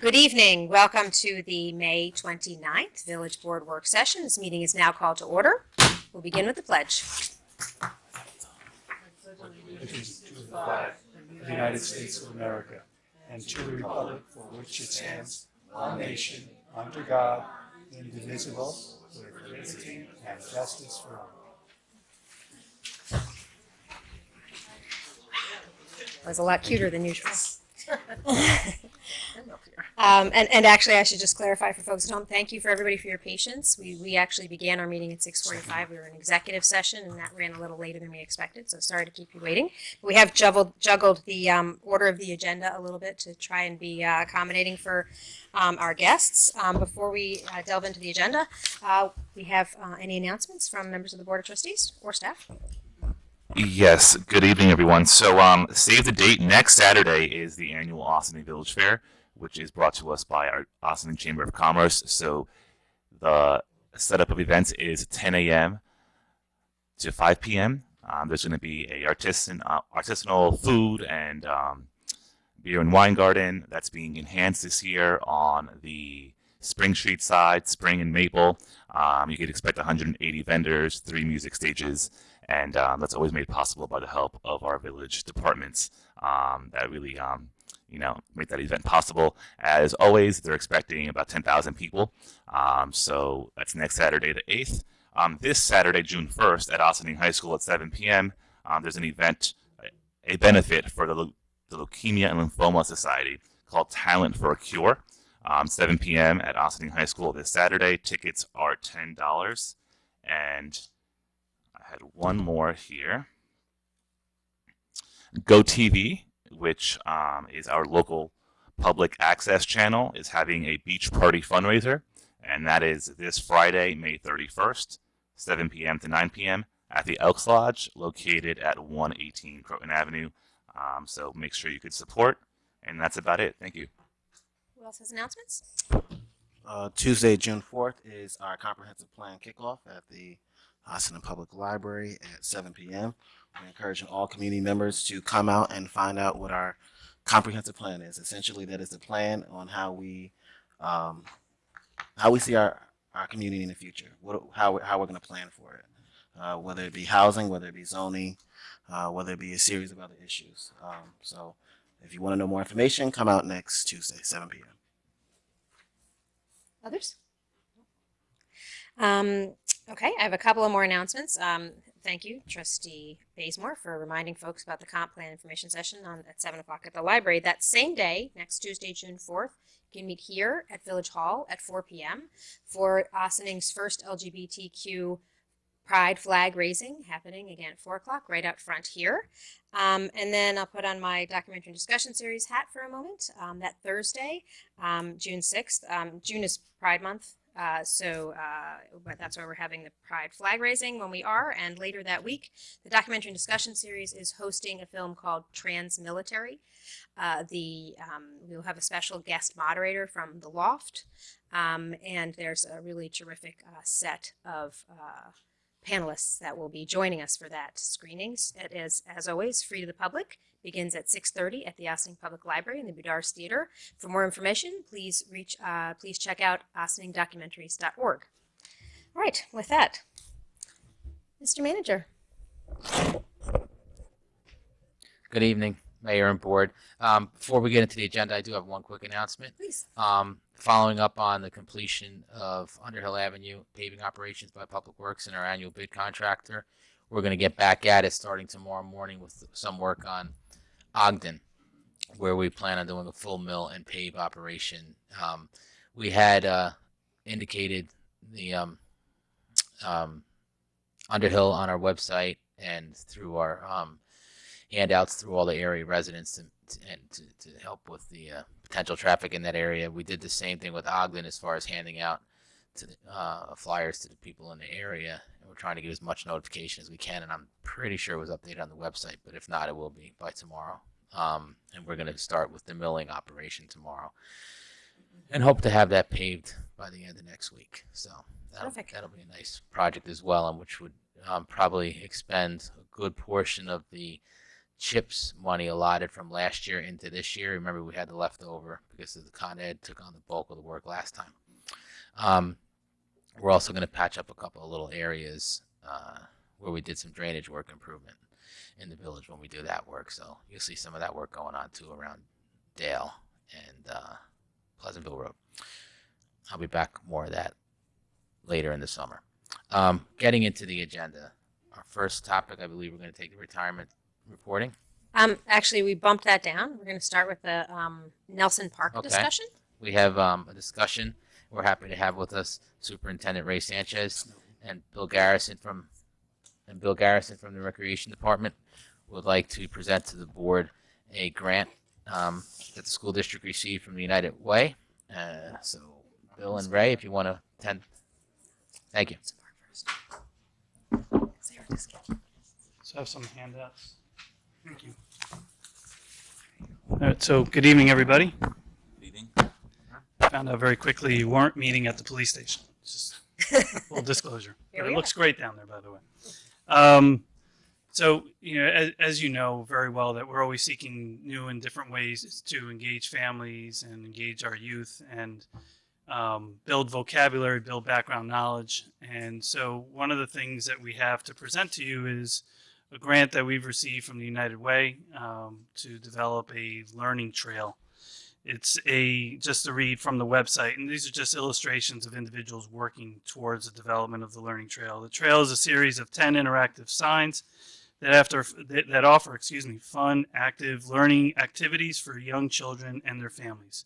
Good evening. Welcome to the May 29th Village Board Work Session. This meeting is now called to order. We'll begin with the pledge. Allegiance to the flag of the United States of America and to the republic for which it stands, one nation, under God, indivisible, with liberty and justice for all. That was a lot cuter than usual. And actually, I should just clarify for folks at home, thank you for everybody for your patience. We actually began our meeting at 6:45. We were in executive session, and that ran a little later than we expected, so sorry to keep you waiting. But we have juggled the order of the agenda a little bit to try and be accommodating for our guests. Before we delve into the agenda, we have any announcements from members of the Board of Trustees or staff? Yes, good evening, everyone. So save the date. Next Saturday is the annual Austin Village Fair, which is brought to us by our Austin Chamber of Commerce. So the setup of events is 10 a.m. to 5 p.m. There's going to be a artisanal food and beer and wine garden that's being enhanced this year on the Spring Street side, Spring and Maple. You could expect 180 vendors, 3 music stages, and that's always made possible by the help of our village departments that really make that event possible. As always, they're expecting about 10,000 people. So that's next Saturday, the 8th. This Saturday, June 1st, at Austin High School at 7 p.m., there's an event, a benefit for the Leukemia and Lymphoma Society called Talent for a Cure. 7 p.m. at Austin High School this Saturday. Tickets are $10. And I had one more here. GoTV, which is our local public access channel, is having a beach party fundraiser, and that is this Friday, May 31st, 7 p.m. to 9 p.m. at the Elks Lodge, located at 118 Croton Avenue. So make sure you could support, and that's about it. Thank you. Who else has announcements? Tuesday, June 4th is our comprehensive plan kickoff at the Hudson Public Library at 7 p.m. We're encouraging all community members to come out and find out what our comprehensive plan is. Essentially, that is the plan on how we see our community in the future, how we're going to plan for it, whether it be housing, whether it be zoning, whether it be a series of other issues. So if you want to know more information, come out next Tuesday, 7 p.m. Others? Okay, I have a couple of more announcements. Thank you, Trustee Bazemore, for reminding folks about the comp plan information session at 7 o'clock at the library. That same day, next Tuesday, June 4th, you can meet here at Village Hall at 4 p.m. for Austening's first LGBTQ Pride flag raising, happening again at 4 o'clock right out front here. And then I'll put on my documentary discussion series hat for a moment. That Thursday, June 6th, June is Pride Month. But that's why we're having the Pride flag raising when we are. And later that week, the documentary discussion series is hosting a film called Trans-Military. We'll have a special guest moderator from The Loft. And there's a really terrific set of panelists that will be joining us for that screenings. It is, as always, free to the public. Begins at 6:30 at the Ossining Public Library in the Budars Theater. For more information, please check out ossiningdocumentaries.org. All right, with that, Mr. Manager. Good evening, Mayor and Board. Before we get into the agenda, I do have one quick announcement. Please. Following up on the completion of Underhill Avenue paving operations by Public Works and our annual bid contractor, we're going to get back at it starting tomorrow morning with some work on Ogden, where we plan on doing a full mill and pave operation. We had indicated the Underhill on our website and through our handouts through all the area residents to help with the potential traffic in that area. We did the same thing with Ogden as far as handing out to flyers to the people in the area. And we're trying to get as much notification as we can, and I'm pretty sure it was updated on the website, but if not, it will be by tomorrow. And we're going to start with the milling operation tomorrow and hope to have that paved by the end of next week. So that'll be a nice project as well, and which would probably expend a good portion of the CHIPS money allotted from last year into this year. Remember, we had the leftover because the cont'd took on the bulk of the work last time. We're also going to patch up a couple of little areas where we did some drainage work improvement in the village when we do that work. So you'll see some of that work going on too around Dale and Pleasantville Road. I'll be back more of that later in the summer. Getting into the agenda, our first topic, I believe we're going to take the retirement reporting. Actually, we bumped that down. We're going to start with the Nelson Park discussion. We have a discussion. We're happy to have with us Superintendent Ray Sanchez and Bill Garrison from the Recreation Department. Would like to present to the board a grant that the school district received from the United Way. So, Bill and Ray, if you want to attend, thank you. So I have some handouts. Thank you. All right, so good evening, everybody. Good evening. Found out very quickly you weren't meeting at the police station. Just full disclosure. But it looks great down there, by the way. So, as you know very well, that we're always seeking new and different ways to engage families and engage our youth and build vocabulary, build background knowledge. And so one of the things that we have to present to you is a grant that we've received from the United Way to develop a learning trail. It's just to read from the website, and these are just illustrations of individuals working towards the development of the learning trail. The trail is a series of 10 interactive signs that offer fun, active learning activities for young children and their families.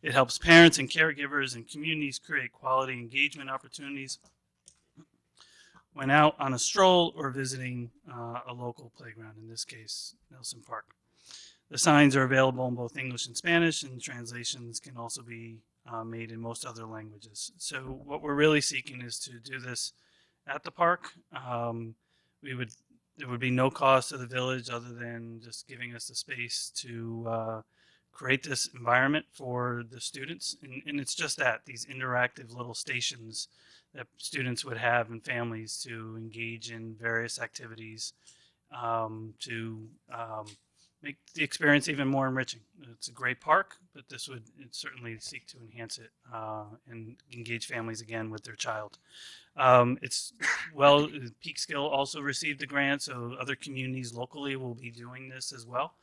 It helps parents and caregivers and communities create quality engagement opportunities when out on a stroll or visiting a local playground, in this case, Nelson Park. The signs are available in both English and Spanish, and translations can also be made in most other languages. So what we're really seeking is to do this at the park. There would be no cost to the village other than just giving us the space to create this environment for the students. And it's just that, these interactive little stations that students would have and families to engage in various activities to make the experience even more enriching. It's a great park, but this would certainly seek to enhance it and engage families again with their child. Peekskill also received a grant, so other communities locally will be doing this as well.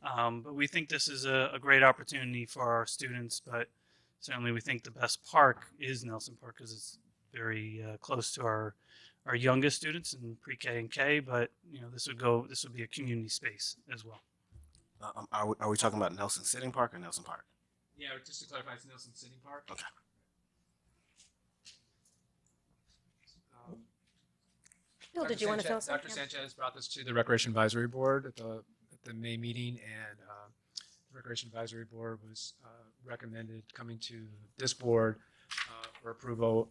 But we think this is a great opportunity for our students, but certainly we think the best park is Nelson Park because it's very close to our youngest students in pre-K and K, but this would be a community space as well. Are we talking about Nelson Sitting Park or Nelson Park? Yeah, just to clarify, it's Nelson Sitting Park. Okay. Bill, did you want to fill us in? Dr. Sanchez brought this to the Recreation Advisory Board at the May meeting, and the Recreation Advisory Board was recommended coming to this board for approval.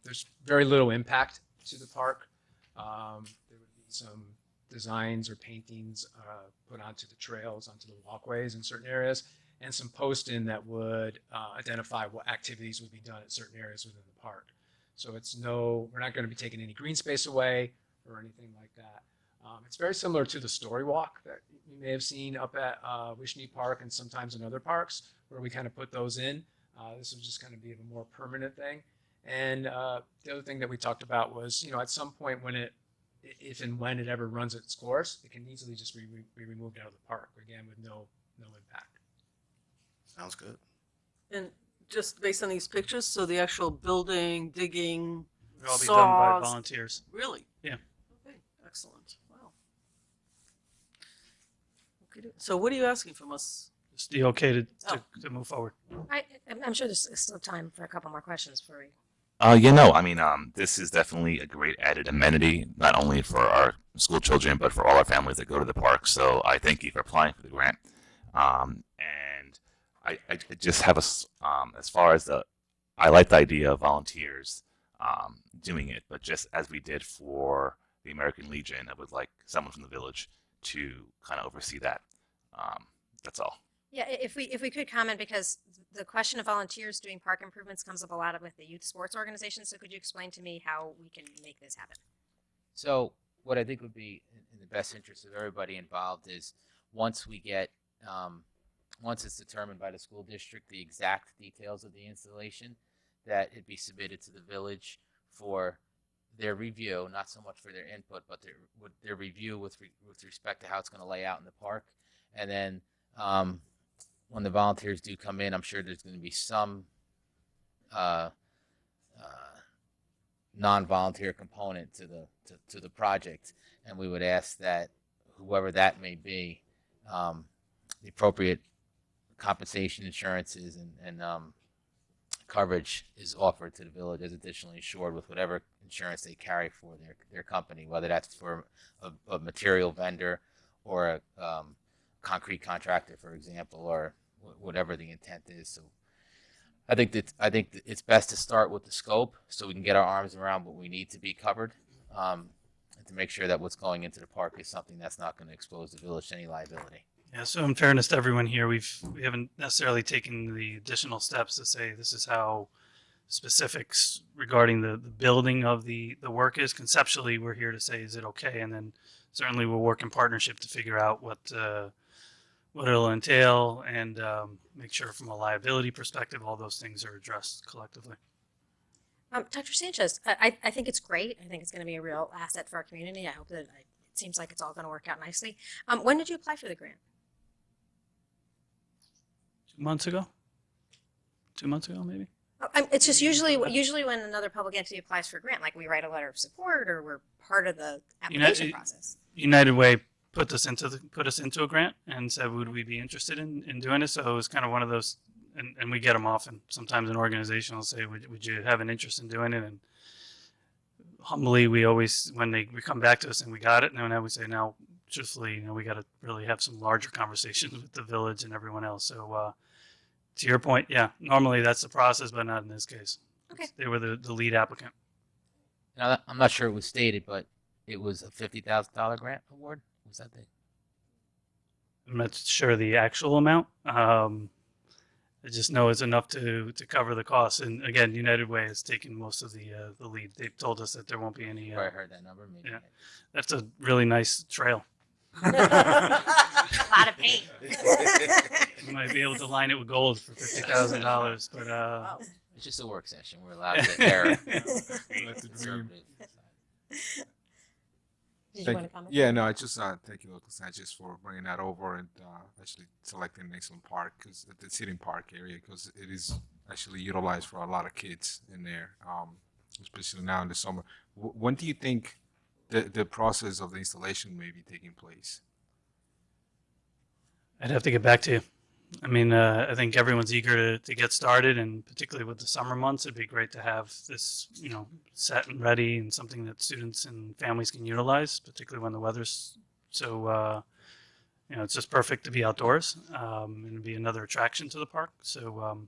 There's very little impact to the park. There would be some designs or paintings put onto the trails, onto the walkways in certain areas, and some posting that would identify what activities would be done at certain areas within the park. So we're not going to be taking any green space away or anything like that. It's very similar to the story walk that you may have seen up at Wishney Park and sometimes in other parks where we kind of put those in. This will just kind of be a more permanent thing. And the other thing that we talked about was, at some point if and when it ever runs its course, it can easily just be removed out of the park, again, with no impact. Sounds good. And just based on these pictures, so the actual building, digging, It would all be saws, done by volunteers. Really? Yeah. Okay, excellent. Wow. Okay, so what are you asking from us? It's the okay to move forward. I'm sure there's still time for a couple more questions before we. This is definitely a great added amenity, not only for our school children, but for all our families that go to the park. So I thank you for applying for the grant. And I just have as far as I like the idea of volunteers doing it, but just as we did for the American Legion, I would like someone from the village to kind of oversee that. That's all. Yeah, if we could comment, because the question of volunteers doing park improvements comes up a lot with the youth sports organization. So could you explain to me how we can make this happen? So what I think would be in the best interest of everybody involved is once we get, once it's determined by the school district the exact details of the installation, that it be submitted to the village for their review, not so much for their input, but their review with respect to how it's going to lay out in the park. And then when the volunteers do come in, I'm sure there's going to be some non-volunteer component to the project, and we would ask that whoever that may be, the appropriate compensation, insurances, and coverage is offered to the village as additionally insured with whatever insurance they carry for their company, whether that's for a material vendor or a concrete contractor, for example, or whatever the intent is. So I think that it's best to start with the scope so we can get our arms around what we need to be covered, and to make sure that what's going into the park is something that's not going to expose the village to any liability. Yeah, so in fairness to everyone here, we haven't necessarily taken the additional steps to say this is how specifics regarding the building of the work is. Conceptually, we're here to say, is it okay? And then certainly we'll work in partnership to figure out what it'll entail and make sure from a liability perspective, all those things are addressed collectively. Dr. Sanchez, I think it's great. I think it's going to be a real asset for our community. I hope that it seems like it's all going to work out nicely. When did you apply for the grant? 2 months ago? 2 months ago, maybe? It's just usually when another public entity applies for a grant, like we write a letter of support or we're part of the application process. United Way put us into a grant and said, would we be interested in doing this? So it was kind of one of those, and we get them often. Sometimes an organization will say, would you have an interest in doing it? And humbly, we always, when we come back to us and we got it, and then we say, now, truthfully, we got to really have some larger conversations with the village and everyone else. So to your point, yeah, normally that's the process, but not in this case. Okay. They were the lead applicant. Now, I'm not sure it was stated, but it was a $50,000 grant award. Was that the? I'm not sure the actual amount. I just know it's enough to cover the costs. And again, United Way has taken most of the lead. They've told us that there won't be any. I heard that number. Maybe. Yeah, that's a really nice trail. A lot of paint. You might be able to line it with gold for $50,000, but it's just a work session. We're allowed to err. Did you want to comment? Yeah, no, I just thank you, Dr. Sanchez, for bringing that over and actually selecting an excellent park, because the sitting park area, because it is actually utilized for a lot of kids in there, especially now in the summer. When do you think the process of the installation may be taking place? I'd have to get back to you. I mean, I think everyone's eager to get started, and particularly with the summer months, it'd be great to have this, set and ready and something that students and families can utilize, particularly when the weather's so, it's just perfect to be outdoors, and it'd be another attraction to the park. So,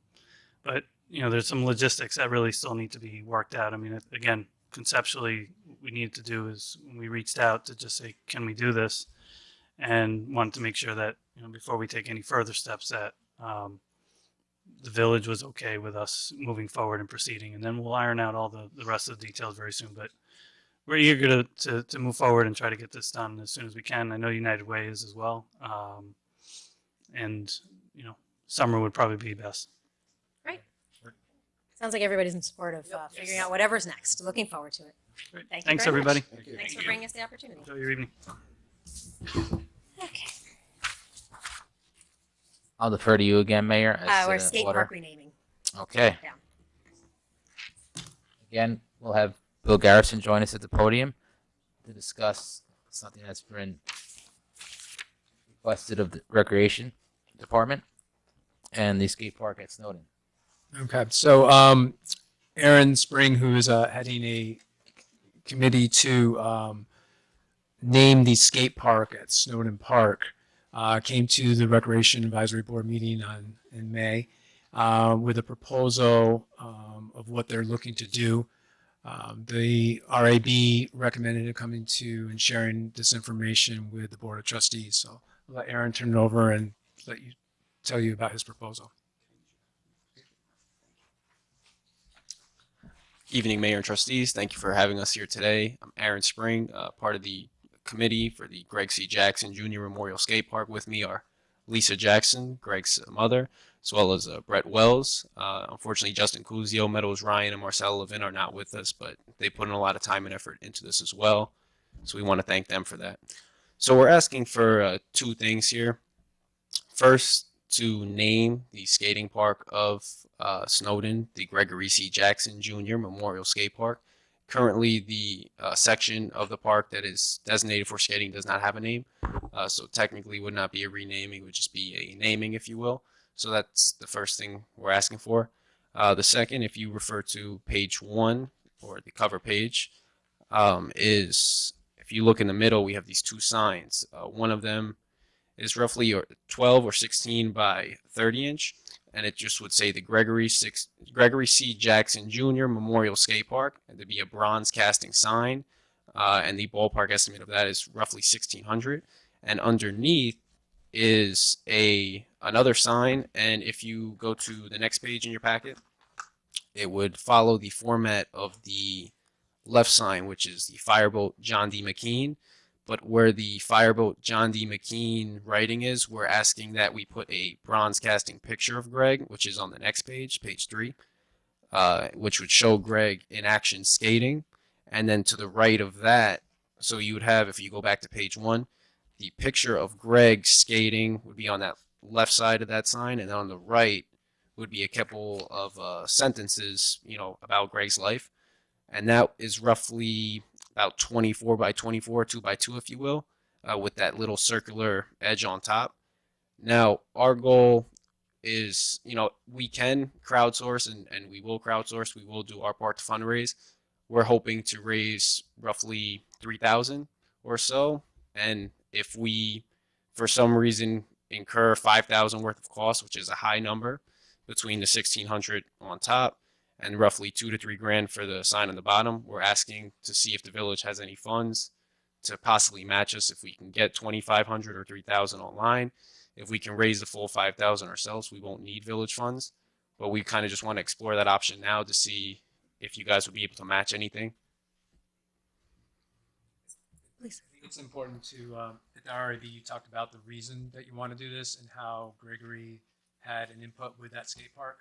but, there's some logistics that really still need to be worked out. I mean, again, conceptually, what we needed to do is when we reached out to just say, can we do this? And wanted to make sure that, before we take any further steps, that the village was okay with us moving forward and proceeding. And then we'll iron out all the rest of the details very soon. But we're eager to move forward and try to get this done as soon as we can. I know United Way is as well. And, summer would probably be best. Right. Sounds like everybody's in support of figuring out whatever's next. Looking forward to it. Great. Thank you Thanks, very everybody. much. Thanks for bringing us the opportunity. Enjoy your evening. Okay. I'll defer to you again, Mayor. We're skate park renaming. Okay. Yeah. Again, we'll have Bill Garrison join us at the podium to discuss something that's been requested of the Recreation Department and the skate park at Snowden. Okay, so Aaron Spring, who is heading a committee to name the skate park at Snowden Park, came to the Recreation Advisory Board meeting in May with a proposal of what they're looking to do. The RAB recommended coming to and sharing this information with the Board of Trustees. So I'll let Aaron turn it over and tell you about his proposal. Evening, Mayor and Trustees. Thank you for having us here today. I'm Aaron Spring, part of the committee for the Greg C. Jackson Jr. Memorial Skate Park. With me are Lisa Jackson, Greg's mother, as well as Brett Wells. Unfortunately, Justin Cuzio, Meadows Ryan, and Marcel Levin are not with us, but they put in a lot of time and effort into this as well. So we want to thank them for that. So we're asking for two things here. First, to name the skating park of Snowden, the Gregory C. Jackson Jr. Memorial Skate Park. Currently, the section of the park that is designated for skating does not have a name, so technically would not be a renaming, it would just be a naming, if you will. So that's the first thing we're asking for. The second, if you refer to page 1, or the cover page, is if you look in the middle, we have these two signs. One of them is roughly 12 or 16 by 30 inch, and it just would say the Gregory C. Jackson Jr. Memorial Skate Park, and there'd be a bronze casting sign, and the ballpark estimate of that is roughly 1,600. And underneath is another sign, and if you go to the next page in your packet, it would follow the format of the left sign, which is the Fireboat John D. McKean. But where the Fireboat John D. McKean writing is, we're asking that we put a bronze casting picture of Greg, which is on the next page, page 3, which would show Greg in action skating. And then to the right of that, so you would have, if you go back to page 1, the picture of Greg skating would be on that left side of that sign, and then on the right would be a couple of sentences, about Greg's life. And that is roughly about 24 by 24, 2 by 2, if you will, with that little circular edge on top. Now, our goal is, we can crowdsource, and we will crowdsource. We will do our part to fundraise. We're hoping to raise roughly 3,000 or so. And if we, for some reason, incur 5,000 worth of costs, which is a high number, between the 1,600 on top and roughly $2 to $3 grand for the sign on the bottom, we're asking to see if the village has any funds to possibly match us if we can get 2,500 or 3,000 online. If we can raise the full 5,000 ourselves, we won't need village funds, but we kind of just want to explore that option now to see if you guys would be able to match anything. Please. I think it's important to, at the RIB, you talked about the reason that you want to do this and how Gregory had an input with that skate park.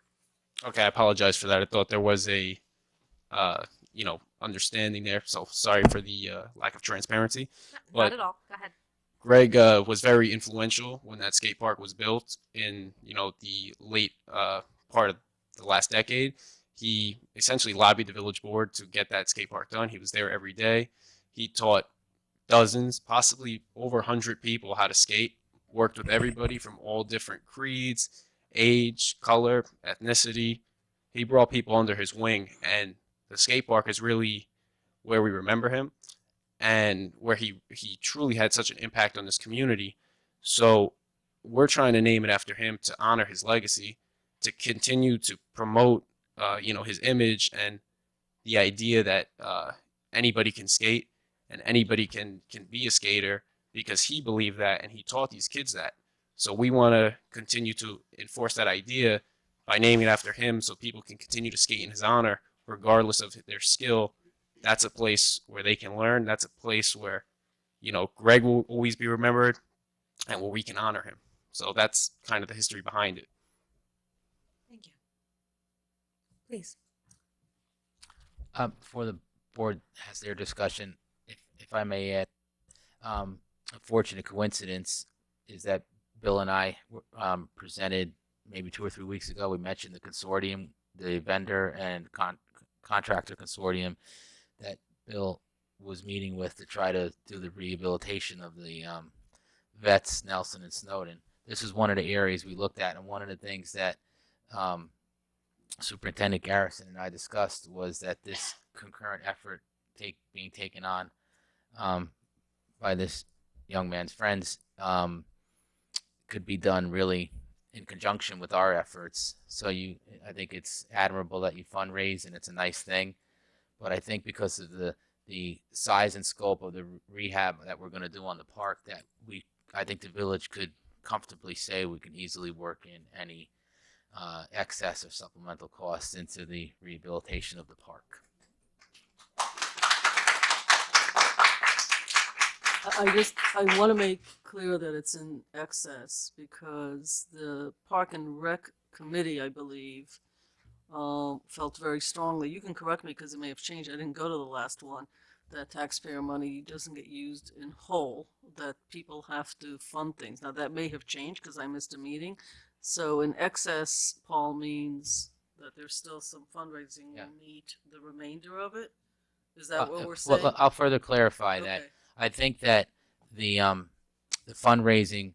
Okay, I apologize for that. I thought there was a, understanding there. So sorry for the lack of transparency. Not at all. Go ahead. Greg was very influential when that skate park was built in, the late part of the last decade. He essentially lobbied the village board to get that skate park done. He was there every day. He taught dozens, possibly over 100 people how to skate, worked with everybody from all different creeds, age, color, ethnicity. He brought people under his wing, and the skate park is really where we remember him and where he truly had such an impact on this community. So we're trying to name it after him to honor his legacy, to continue to promote, his image and the idea that anybody can skate and anybody can be a skater, because he believed that and he taught these kids that. So we want to continue to enforce that idea by naming it after him so people can continue to skate in his honor regardless of their skill. That's a place where they can learn. That's a place where, Greg will always be remembered and where we can honor him. So that's kind of the history behind it. Thank you. Please. Before the board has their discussion, if I may add, a fortunate coincidence is that Bill and I presented maybe 2 or 3 weeks ago. We mentioned the consortium, the vendor and contractor consortium that Bill was meeting with to try to do the rehabilitation of the vets, Nelson and Snowden. This is one of the areas we looked at, and one of the things that Superintendent Garrison and I discussed was that this concurrent effort being taken on by this young man's friends could be done really in conjunction with our efforts. So I think it's admirable that you fundraise, and it's a nice thing. But I think because of the size and scope of the rehab that we're going to do on the park, that I think the village could comfortably say we can easily work in any excess or supplemental costs into the rehabilitation of the park. I want to make clear that it's in excess because the Park and Rec Committee, I believe, felt very strongly. You can correct me because it may have changed. I didn't go to the last one. That taxpayer money doesn't get used in whole, that people have to fund things. Now, that may have changed because I missed a meeting. So in excess, Paul, means that there's still some fundraising Yeah. will meet the remainder of it? Is that what we're Well, saying? I'll further clarify that. Okay. I think that the fundraising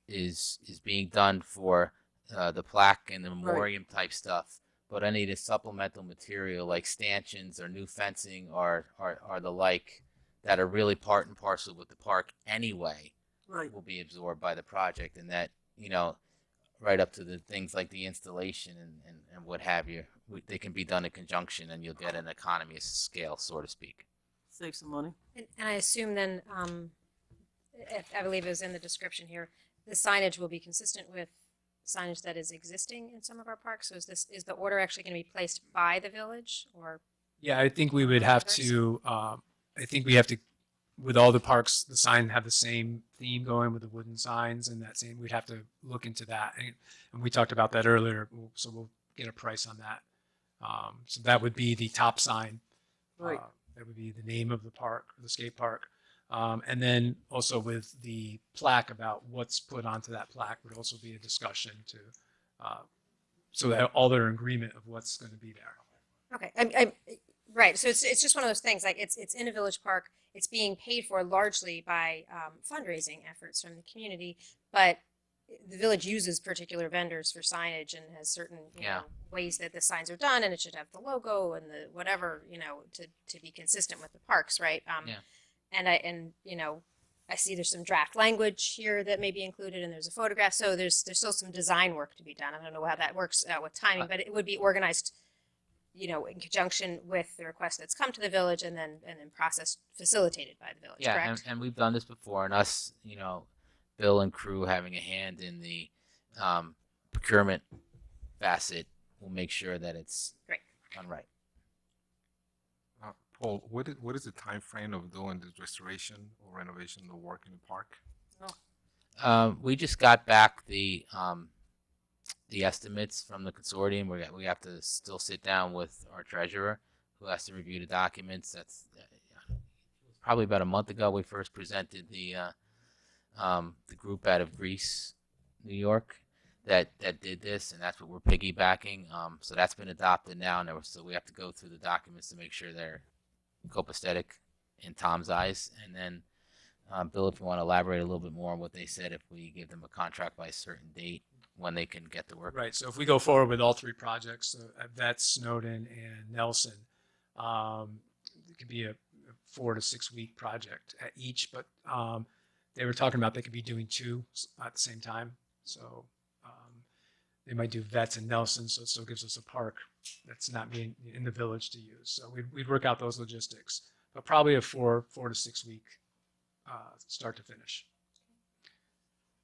is being done for the plaque and the memoriam type stuff, but any of the supplemental material like stanchions or new fencing or the like that are really part and parcel with the park anyway Right. will be absorbed by the project, and that, you know, right up to the things like the installation and what have you, they can be done in conjunction, and you'll get an economy of scale, so to speak. Save some money. And I assume then, I believe it was in the description here, the signage will be consistent with signage that is existing in some of our parks. So is the order actually going to be placed by the village, or? Yeah, I think we would have to, with all the parks, the sign have the same theme going with the wooden signs and that same, we'd have to look into that. And we talked about that earlier, so we'll get a price on that. So that would be the top sign. Right. That would be the name of the park, the skate park. And then also with the plaque, about what's put onto that plaque would also be a discussion to, so that all are in agreement of what's going to be there. Okay, right. So it's just one of those things. Like it's in a village park. It's being paid for largely by fundraising efforts from the community, but the village uses particular vendors for signage and has certain know, ways that the signs are done, and it should have the logo and the whatever, to be consistent with the parks, right? And I see there's some draft language here that may be included, and there's a photograph. So there's still some design work to be done. I don't know how that works with timing, but it would be organized, in conjunction with the request that's come to the village, and then process facilitated by the village. Yeah, correct? and we've done this before, and us, Bill and crew having a hand in the procurement facet will make sure that it's done right. Paul, what is the time frame of doing the restoration or renovation of the work in the park? We just got back the estimates from the consortium. We have to still sit down with our treasurer, who has to review the documents. That's probably about a month ago. We first presented the group out of Greece, New York, that did this, and that's what we're piggybacking. So that's been adopted now, and so we have to go through the documents to make sure they're copacetic in Tom's eyes. And then, Bill, if you want to elaborate a little bit more on what they said, if we give them a contract by a certain date, when they can get to work. Right. So if we go forward with all three projects, that's Snowden and Nelson, it could be a 4 to 6 week project at each, but they were talking about they could be doing 2 at the same time. So they might do Vets and Nelson, so it still gives us a park that's not being in the village to use. So we'd work out those logistics, but probably a 4 to 6 week start to finish.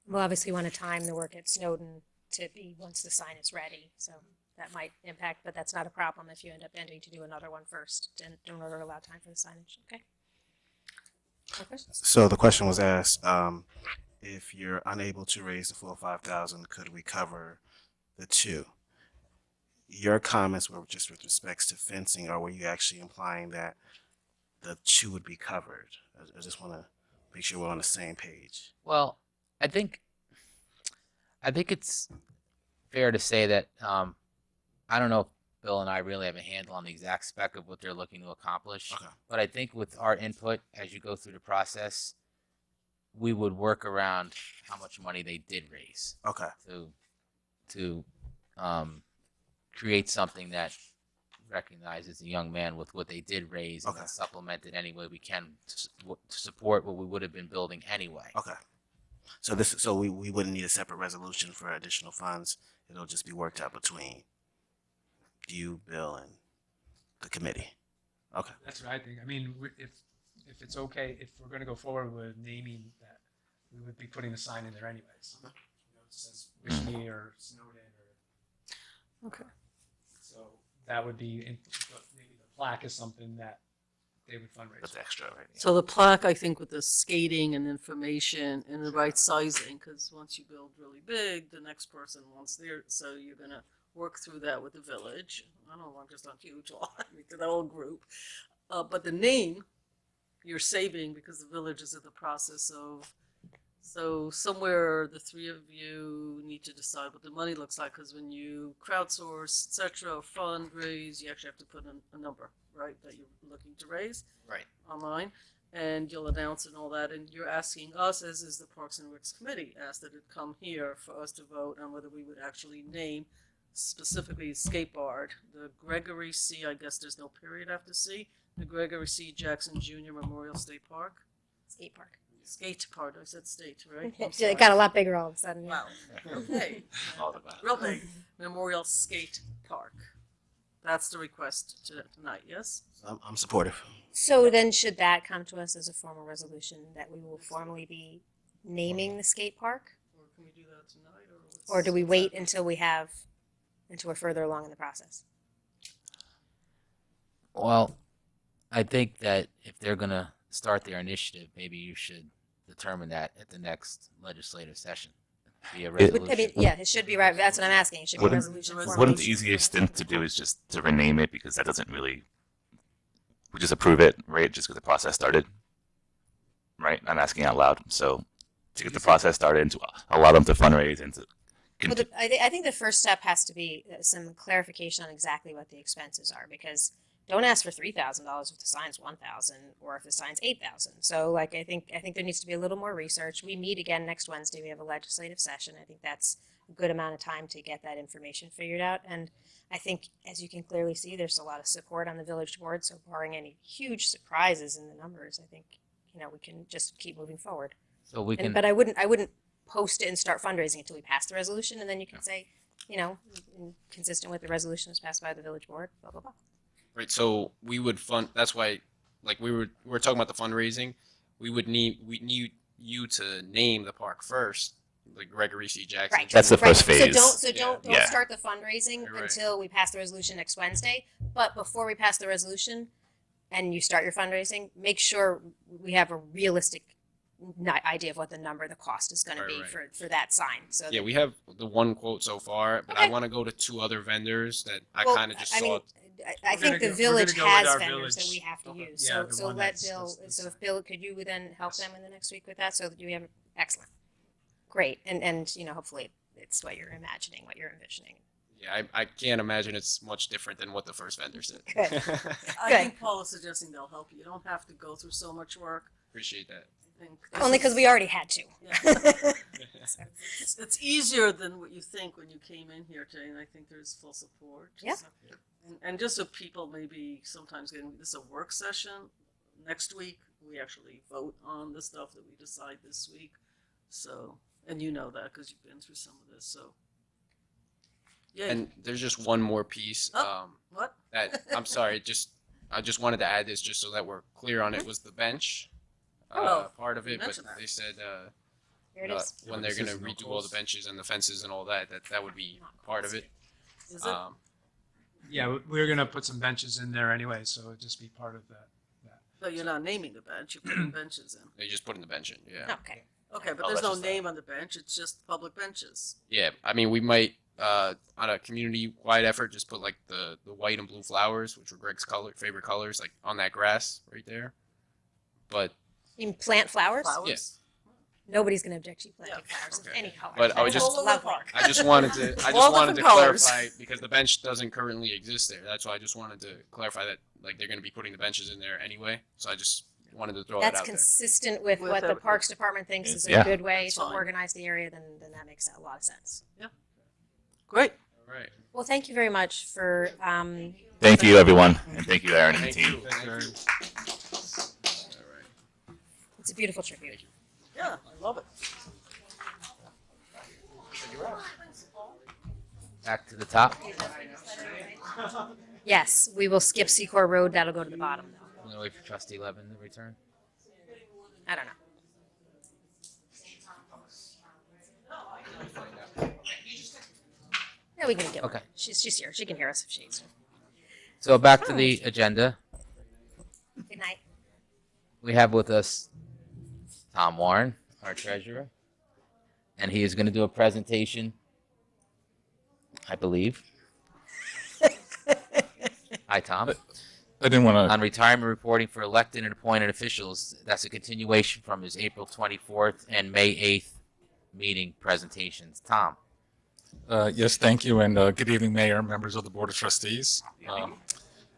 We'll obviously want to time the work at Snowden to be once the sign is ready. So that might impact, but that's not a problem if you end up ending to do another one first in order to allow time for the signage. Okay. More questions? So the question was asked, if you're unable to raise the full 5,000, could we cover the 2? Your comments were just with respects to fencing, or were you actually implying that the 2 would be covered? I just want to make sure we're on the same page. Well, I think it's fair to say that I don't know if Bill and I really have a handle on the exact spec of what they're looking to accomplish. Okay. But I think with our input, as you go through the process, we would work around how much money they did raise. Okay. To create something that recognizes the young man with what they did raise, and then supplement it any way we can to support what we would have been building anyway. Okay. So we wouldn't need a separate resolution for additional funds. It'll just be worked out between you, Bill, and the committee. Okay. That's what I think. I mean, if it's okay, if we're going to go forward with naming that, we would be putting a sign in there anyways. It says Wish Me or Snowden or. Okay. So that would be maybe the plaque is something that they would fundraise. That's extra, right? So the plaque, I think, with the skating and information and the right sizing, because once you build really big, the next person wants their, so you're gonna work through that with the village. I don't want just on huge law, to the whole group. But the name you're saving because the village is in the process of, so somewhere the three of you need to decide what the money looks like, because when you crowdsource, etc., fundraise, you actually have to put in a number, right, that you're looking to raise. Right. Online, and you'll announce and all that, and you're asking us, as is the Parks and Recs Committee, asked that it come here for us to vote on whether we would actually name specifically skateboard, the Gregory C., I guess there's no period after C, the Gregory C. Jackson Jr. Memorial State Park. Skate park. Skate park, I said state, right? It got a lot bigger all of a sudden. Yeah. Wow, okay. All about it. Real big. Memorial Skate Park. That's the request tonight, yes? I'm supportive. So then should that come to us as a formal resolution that we will formally be naming the skate park? Or can we do that tonight, or what's, Or do we what's wait happening? until we're further along in the process? Well, I think that if they're going to start their initiative, maybe you should determine that at the next legislative session. Be a resolution. I mean, yeah, it should be right. That's what I'm asking. It should be a Wouldn't- resolution. formally. Wouldn't the easiest thing to do is just to rename it, because that doesn't really, we just approve it, right? Just because the process started, right? I'm asking out loud. So to get the process started and to allow them to fundraise and to Well, I think the first step has to be some clarification on exactly what the expenses are, because don't ask for $3,000 if the sign's $1,000 or if the sign's $8,000. So, like, I think there needs to be a little more research. We meet again next Wednesday. We have a legislative session. I think that's a good amount of time to get that information figured out. And I think, as you can clearly see, there's a lot of support on the village board. So, barring any huge surprises in the numbers, I think we can just keep moving forward. So we can. But I wouldn't post it and start fundraising until we pass the resolution, and then you can say, consistent with the resolution that was passed by the village board, blah blah blah. Right. So we would fund. That's why, like we were talking about the fundraising. We need you to name the park first, like Gregory C. Jackson. Right. That's the first phase. So don't Yeah. start the fundraising Right. until we pass the resolution next Wednesday. But before we pass the resolution and you start your fundraising, make sure we have a realistic idea of what the cost is going to be Right. for that sign. So Yeah, we have the one quote so far, but I want to go to two other vendors that I kind of just saw. I We're think gonna the go village with has our vendors that village. we have to Okay. use. Yeah, So the one let that's- Bill. that's- So if Bill, could you then help Yes. them in the next week with that? So that you have excellent, great, and hopefully it's what you're imagining, what you're envisioning. Yeah, I can't imagine it's much different than what the first vendor said. Good. I Good. think Paul is suggesting they'll help you. You don't have to go through so much work. Appreciate that. I think Only because we already had to. Yeah. It's easier than what you think when you came in here today, and I think there's full support. Yeah. So, and just so people maybe sometimes getting, this is a work session. Next week, we actually vote on the stuff that we decide this week. So, and you know that because you've been through some of this, so. Yeah. And there's just one more piece. Oh. What? That I'm sorry. I just wanted to add this just so that we're clear on it. Was the bench Oh, part of you it? But mentioned that. they said Here it is. when they're gonna redo all the benches and the fences and all that, that would be part of it. Is it? Yeah, we're gonna put some benches in there anyway, so it'd just be part of that. But you're not naming the bench, you're putting benches in. They just put in the bench in. Yeah. Okay. Okay, but Oh, there's that's no just name on the bench, it's just public benches. Yeah. I mean, we might on a community-wide effort just put like the white and blue flowers, which were Greg's favorite colors, like on that grass right there. But You can plant flowers. Flowers? Nobody's going to object to you planting Yeah. flowers of Okay. any color. But I would That's just- lovely. I just wanted to All different colors. clarify because the bench doesn't currently exist there. That's why I just wanted to clarify that like they're going to be putting the benches in there anyway. So I just wanted to throw That's that out consistent with With what the everything. Parks Department thinks is a Yeah. good way That's to fine. organize the area. Then that makes a lot of sense. Great. there. All right. Well, thank you very much for. Thank you, everyone, and thank you, Aaron and the Thank team. you. Thank you. All right. It's a beautiful tribute. Yeah, I love it. Back to the top. Yes, we will skip Secor Road. That'll go to the bottom, though. I'm gonna wait for Trustee Levin to return. I don't know. Yeah, we can get. Okay. She's here. She can hear us if she needs to. So back to the agenda. Good night. We have with us Tom Warren, our treasurer, and he is going to do a presentation, I believe. Hi, Tom. I didn't want On retirement reporting for elected and appointed officials. That's a continuation from his April 24th and May 8th meeting presentations. Tom. yes, thank you, and good evening, Mayor, members of the Board of Trustees.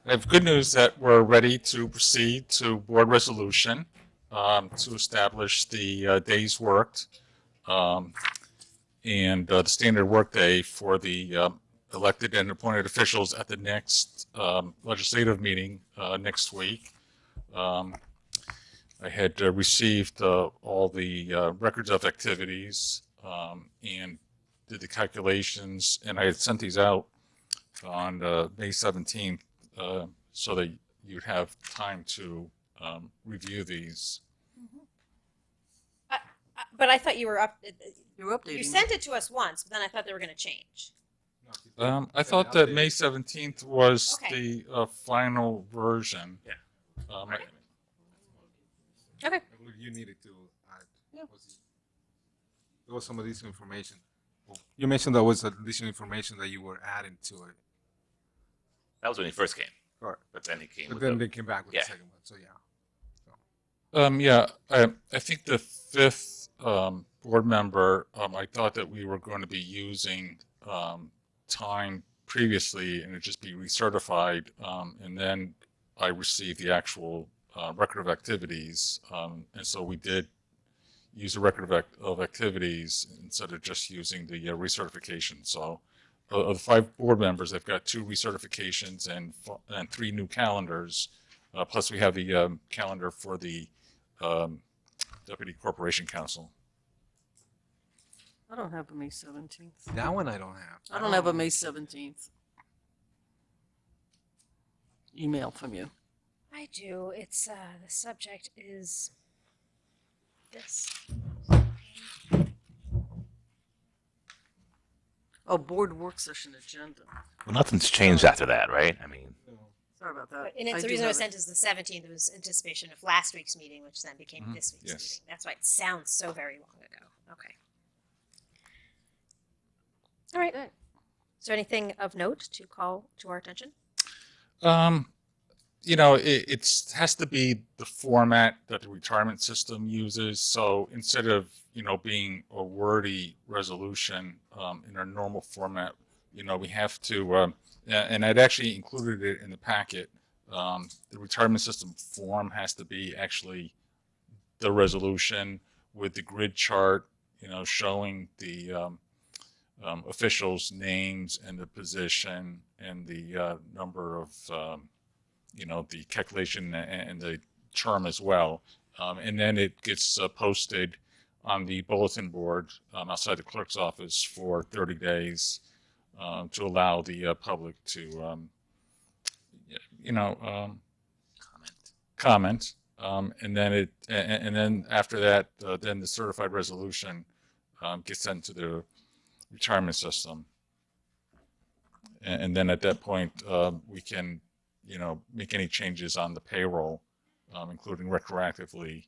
I have good news that we're ready to proceed to board resolution to establish the days worked and the standard workday for the elected and appointed officials at the next legislative meeting next week. I had received all the records of activities and did the calculations, and I had sent these out on May 17th so that you'd have time to review these. But I thought you were up. You're updating. You sent it to us once, but then I thought they were going to change. I thought that May 17th was Okay. the final version. Yeah. Okay. I believe you needed to add. Yeah. There was some additional information. You mentioned there was additional information that you were adding to it. That was when he first came. Correct. But then he came But with then the, they came back with Yeah. the second one. So yeah. Yeah, I think the fifth board member, I thought that we were going to be using time previously and it'd just be recertified. And then I received the actual record of activities. And so we did use the record of activities instead of just using the recertification. So of the 5 board members, I've got 2 recertifications and 3 new calendars. Plus we have the calendar for the Deputy Corporation Counsel. I don't have a May 17th. That one I don't have. I don't have a May 17th email from you. I do. It's the subject is this. Oh, board work session agenda. well, nothing's changed after that, right? I mean, Sorry about that. And it's the do reason it was have sent as the 17th. It was anticipation of last week's meeting, which then became this week's Yes. meeting. That's why it sounds so very long ago. Okay. All right. Okay. Is there anything of note to call to our attention? You know, it has to be the format that the retirement system uses. So instead of, you know, being a wordy resolution in our normal format, you know, we have to, and I'd actually included it in the packet. The retirement system form has to be actually the resolution with the grid chart, you know, showing the officials' names and the position and the number of, you know, the calculation and the term as well. And then it gets posted on the bulletin board outside the clerk's office for 30 days to allow the public to, you know, comment. And then and then after that, then the certified resolution gets sent to the retirement system. And then at that point, we can, you know, make any changes on the payroll, including retroactively,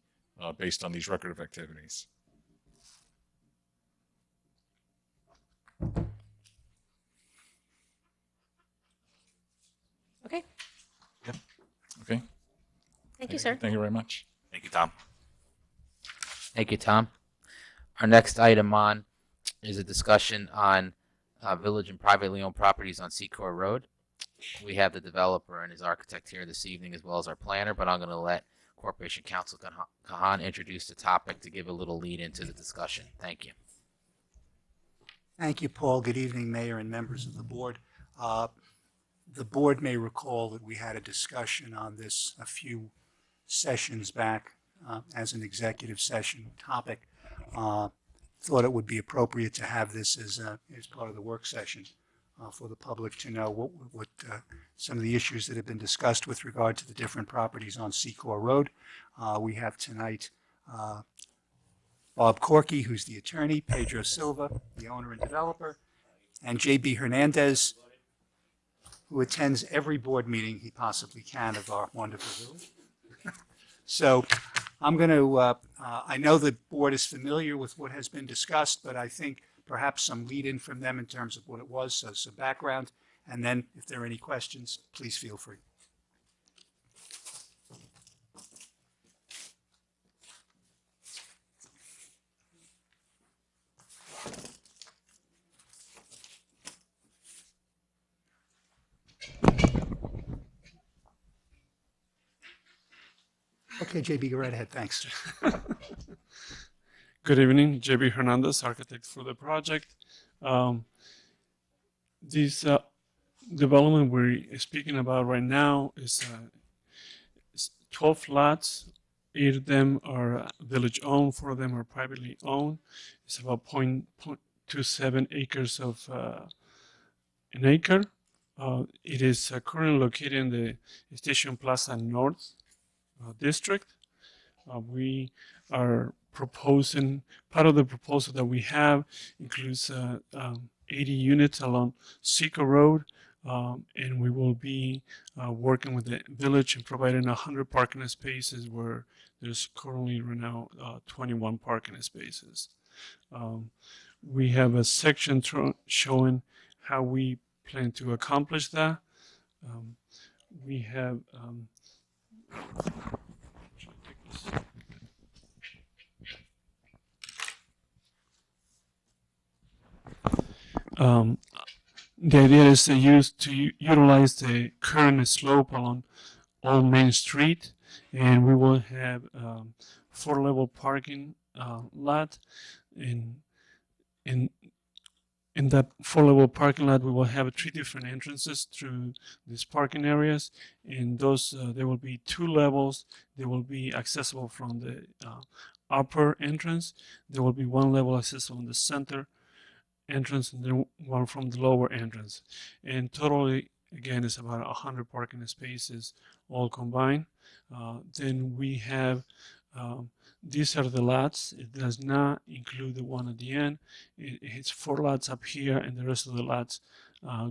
based on these record of activities. Okay. Yep. Okay. Thank you, sir. Thank you very much. thank you, Tom. Thank you, Tom. Our next item on is a discussion on village and privately owned properties on Secor Road. We have the developer and his architect here this evening, as well as our planner, but I'm going to let Corporation Counsel Kahan introduce the topic to give a little lead into the discussion. Thank you. Thank you, Paul. Good evening, Mayor and members of the board. The board may recall that we had a discussion on this a few sessions back as an executive session topic. Thought it would be appropriate to have this as part of the work session for the public to know what some of the issues that have been discussed with regard to the different properties on Secor Road. We have tonight Bob Corky, who's the attorney, Pedro Silva, the owner and developer, and J.B. Hernandez, who attends every board meeting he possibly can of our wonderful village. So I'm going to, I know the board is familiar with what has been discussed, but I think perhaps some lead-in from them in terms of what it was, so some background, and then if there are any questions, please feel free. Okay, JB, go right ahead. Thanks. Good evening, JB Hernandez, architect for the project. This development we're speaking about right now is 12 lots. 8 of them are village owned, 4 of them are privately owned. It's about 0.27 acres of an acre. It is currently located in the Station Plaza North district. We are proposing, part of the proposal that we have includes 80 units along Secor Road, and we will be working with the village and providing 100 parking spaces where there's currently right now 21 parking spaces. We have a section showing how we plan to accomplish that. We have the idea is to utilize the current slope along Old Main Street, and we will have 4-level parking lot. In that 4-level parking lot, we will have 3 different entrances through these parking areas, and those there will be 2 levels. They will be accessible from the upper entrance. There will be 1 level accessible in the center entrance, and then 1 from the lower entrance. And totally, again, it's about 100 parking spaces all combined. Then we have these are the lots. It does not include the one at the end. It's 4 lots up here, and the rest of the lots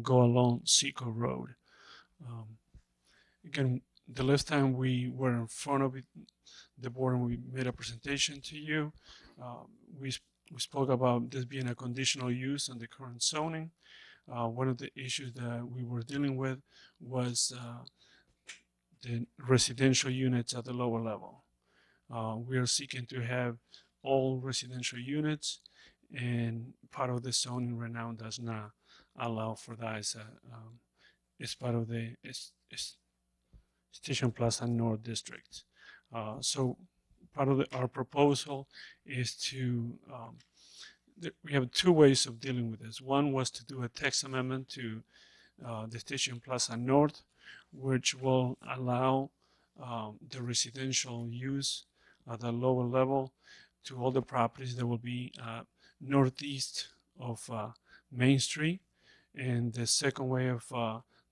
go along Secor Road. Again, the last time we were in front of the board and we made a presentation to you, we spoke about this being a conditional use on the current zoning. One of the issues that we were dealing with was the residential units at the lower level. We are seeking to have all residential units, and part of the zoning right now does not allow for that. It's part of the Station Plaza North district. So part of our proposal is to, we have 2 ways of dealing with this. One was to do a text amendment to the Station Plaza North, which will allow the residential use at the lower level to all the properties that will be northeast of Main Street. And the second way of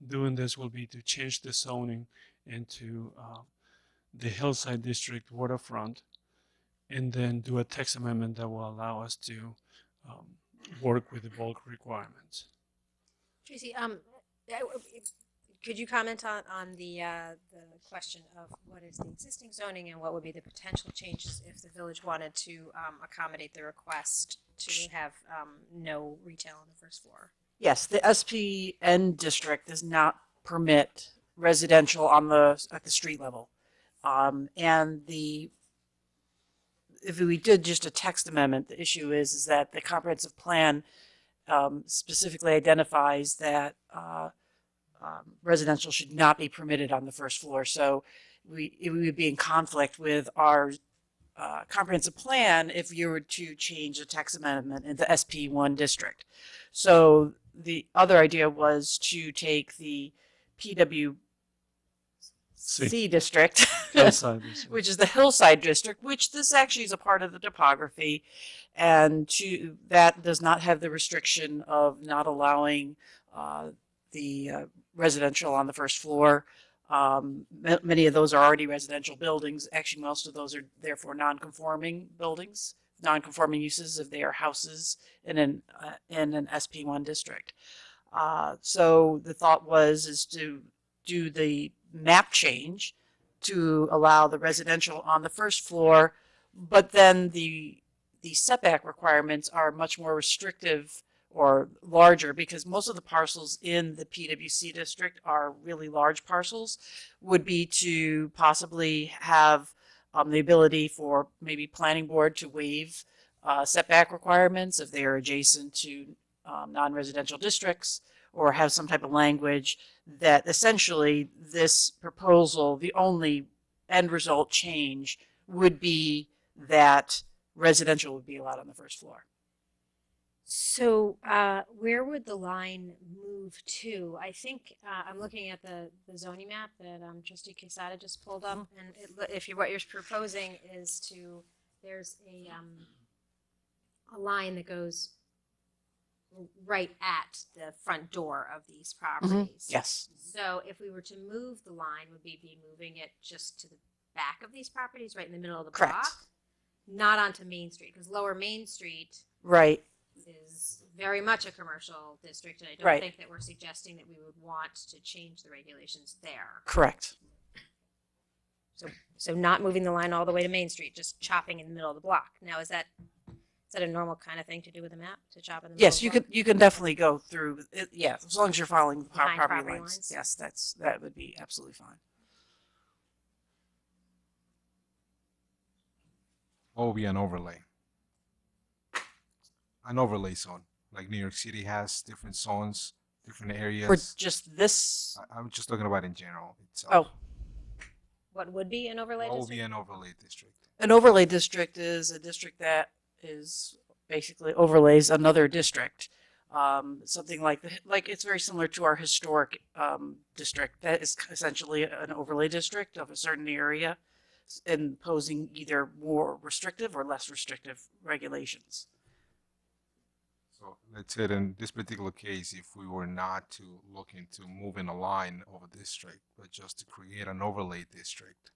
doing this will be to change the zoning into the Hillside District waterfront, and then do a text amendment that will allow us to work with the bulk requirements. Tracey, could you comment on the question of what is the existing zoning and what would be the potential changes if the village wanted to accommodate the request to have no retail on the first floor? Yes, the SPN district does not permit residential on at the street level, and if we did just a text amendment, the issue is that the comprehensive plan specifically identifies that residential should not be permitted on the first floor. So it would be in conflict with our comprehensive plan if you were to change the text amendment in the SP1 district. So the other idea was to take the PWC district, which is the Hillside district, which this actually is a part of the topography, and that does not have the restriction of not allowing the residential on the first floor. Many of those are already residential buildings. Actually, most of those are therefore non-conforming buildings, non-conforming uses if they are houses in an SP1 district. So the thought is to do the map change to allow the residential on the first floor, but then the setback requirements are much more restrictive or larger, because most of the parcels in the PWC district are really large parcels, would be to possibly have the ability for maybe planning board to waive setback requirements if they are adjacent to non-residential districts, or have some type of language that essentially this proposal, the only end result change would be that residential would be allowed on the first floor. So where would the line move to? I think I'm looking at the zoning map that Trustee Quesada just pulled up, and if what you're proposing is to, there's a line that goes right at the front door of these properties. Yes. So if we were to move the line, would we be moving it just to the back of these properties, right in the middle of the Correct. block? Not onto Main Street, because Lower Main Street Right. is very much a commercial district, and I don't Right. think that we're suggesting that we would want to change the regulations there. Correct. So not moving the line all the way to Main Street, just chopping in the middle of the block. Now, is that a normal kind of thing to do with a map, to chop in the middle? Yes, of you the could, you can definitely go through it, yeah, as long as you're following the Behind property property lines. lines? Yes, that would be absolutely fine. What would be an overlay? An overlay zone, like New York City has different zones, different areas. For just this, I'm just talking about in general itself. oh, What would be an overlay What would be district? an overlay district? an overlay district is a district that is basically overlays another district. Something like it's very similar to our historic district. That is essentially an overlay district of a certain area, imposing either more restrictive or less restrictive regulations. So let's say in this particular case, if we were not to look into moving a line of a district, but just to create an overlay district,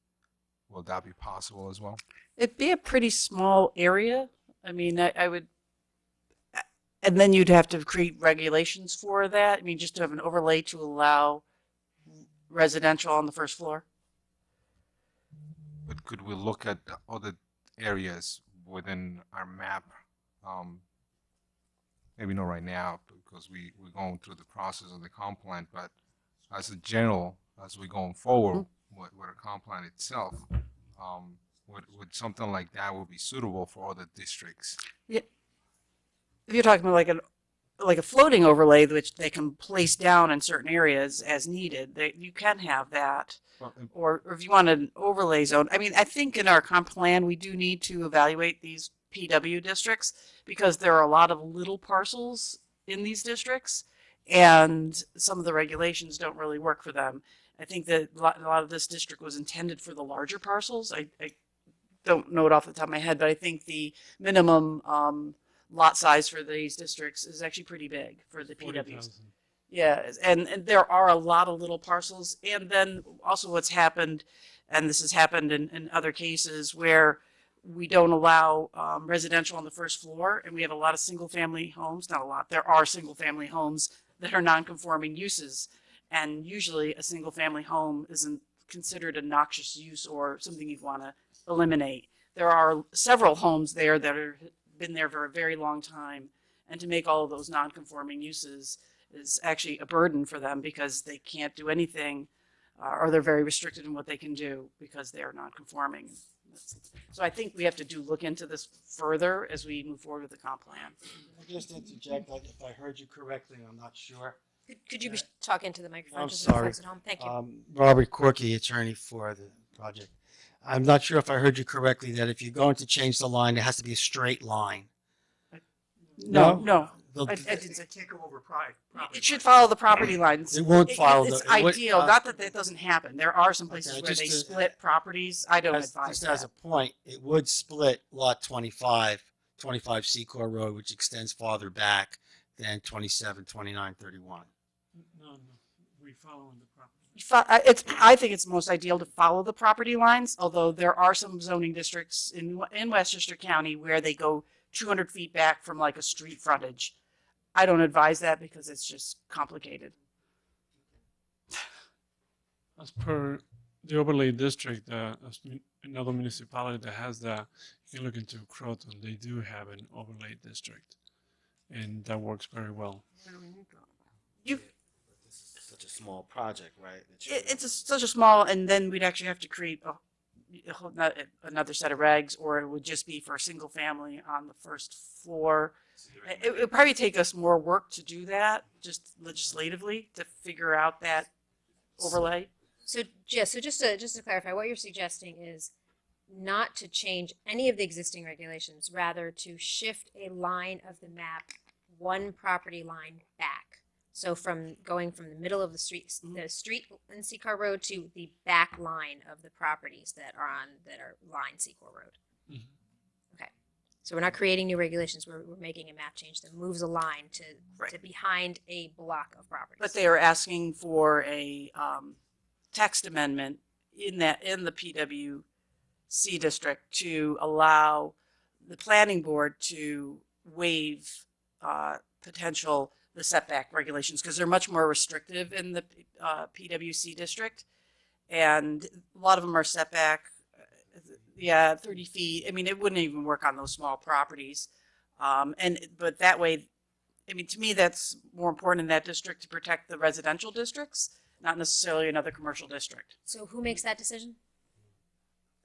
will that be possible as well? It'd be a pretty small area. I mean, I would, and then you'd have to create regulations for that. I mean, just to have an overlay to allow residential on the first floor. But could we look at the other areas within our map? Maybe not right now because we're going through the process of the comp plan, but as a general, as we're going forward with a comp plan itself, would something like that would be suitable for other districts? Yeah. If you're talking about like a floating overlay, which they can place down in certain areas as needed, you can have that. Or if you want an overlay zone, I mean, I think in our comp plan, we do need to evaluate these PW districts because there are a lot of little parcels in these districts and some of the regulations don't really work for them. I think that a lot of this district was intended for the larger parcels. I don't know it off the top of my head, but I think the minimum lot size for these districts is actually pretty big for the PWs. Yeah, and there are a lot of little parcels. And then also what's happened, and this has happened in other cases where we don't allow residential on the first floor, and we have a lot of single-family homes. Not a lot. There are single-family homes that are non-conforming uses, and usually a single-family home isn't considered a noxious use or something you'd want to eliminate. There are several homes there that have been there for a very long time, and to make all of those non-conforming uses is actually a burden for them because they can't do anything, or they're very restricted in what they can do because they are non-conforming. So I think we have to look into this further as we move forward with the comp plan. I'll just interject, if I heard you correctly, I'm not sure. Could you be talking to the microphone? I'm just for sorry. folks at home? Thank you. Robert Corky, attorney for the project. I'm not sure if I heard you correctly that if you're going to change the line, it has to be a straight line. No. The- I didn't say. It can't go over property. It should follow the property lines. It won't follow It's the- it would- ideal. Not that doesn't happen. There are some places Okay, where just they to- split properties. I don't advise Just that. as a point, it would split lot 25 Secor Road, which extends farther back than 27, 29, 31. No, we following the property. I think it's most ideal to follow the property lines, although there are some zoning districts in Westchester County where they go 200 feet back from like a street frontage. I don't advise that because it's just complicated. As per the overlay district, another municipality that has that, you can look into Croton. They do have an overlay district, and that works very well. You, This is such a small project, right? such a small, and then we'd actually have to create another set of regs, or it would just be for a single family on the first floor. It would probably take us more work to do that, just legislatively, to figure out that overlay. So just to clarify, what you're suggesting is not to change any of the existing regulations, rather to shift a line of the map, one property line back. So going from the middle of the street in Secor Road to the back line of the properties that are line Secor Road. Mhm. Okay. So we're not creating new regulations. We're making a map change that moves a line to behind a block of properties. But they are asking for a text amendment in the PWC district to allow the planning board to waive the setback regulations, because they're much more restrictive in the PWC district, and a lot of them are setback 30 feet. I mean, it wouldn't even work on those small properties. But that way, I mean, to me, that's more important in that district to protect the residential districts, not necessarily another commercial district. So who makes that decision?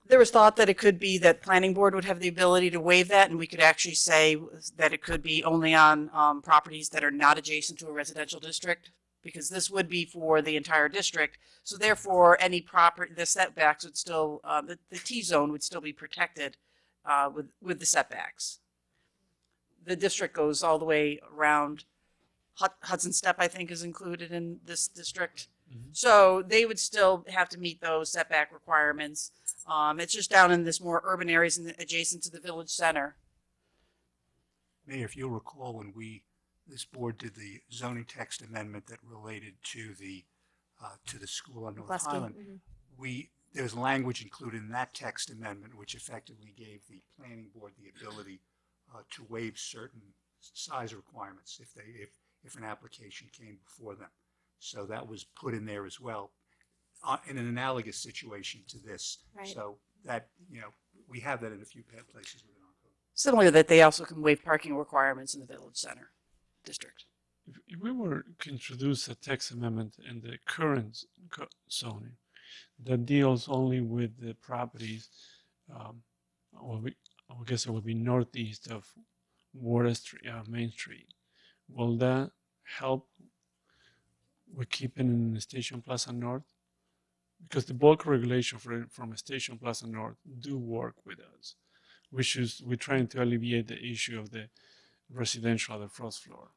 There was thought that it could be that planning board would have the ability to waive that, and we could actually say that it could be only on properties that are not adjacent to a residential district, because this would be for the entire district. So therefore, any property, the setbacks would still, the T-zone would still be protected with the setbacks. The district goes all the way around. Hudson Steppe, I think, is included in this district. Mhm. So they would still have to meet those setback requirements. It's just down in this more urban areas and adjacent to the village center. Mayor, if you'll recall, when this board did the zoning text amendment that related to the school on North Gillespie. Highland, Mhm. there's language included in that text amendment which effectively gave the planning board the ability to waive certain size requirements if an application came before them. So that was put in there as well, in an analogous situation to this. Right. So that, we have that in a few places within our code. Similar, that they also can waive parking requirements in the village center district. If we were to introduce a text amendment in the current zoning that deals only with the properties, I guess it would be northeast of Water Street, Main Street. Will that help with keeping Station Plaza North? Because the bulk regulation from Station Plaza North do work with us. We're trying to alleviate the issue of the residential on the first floor.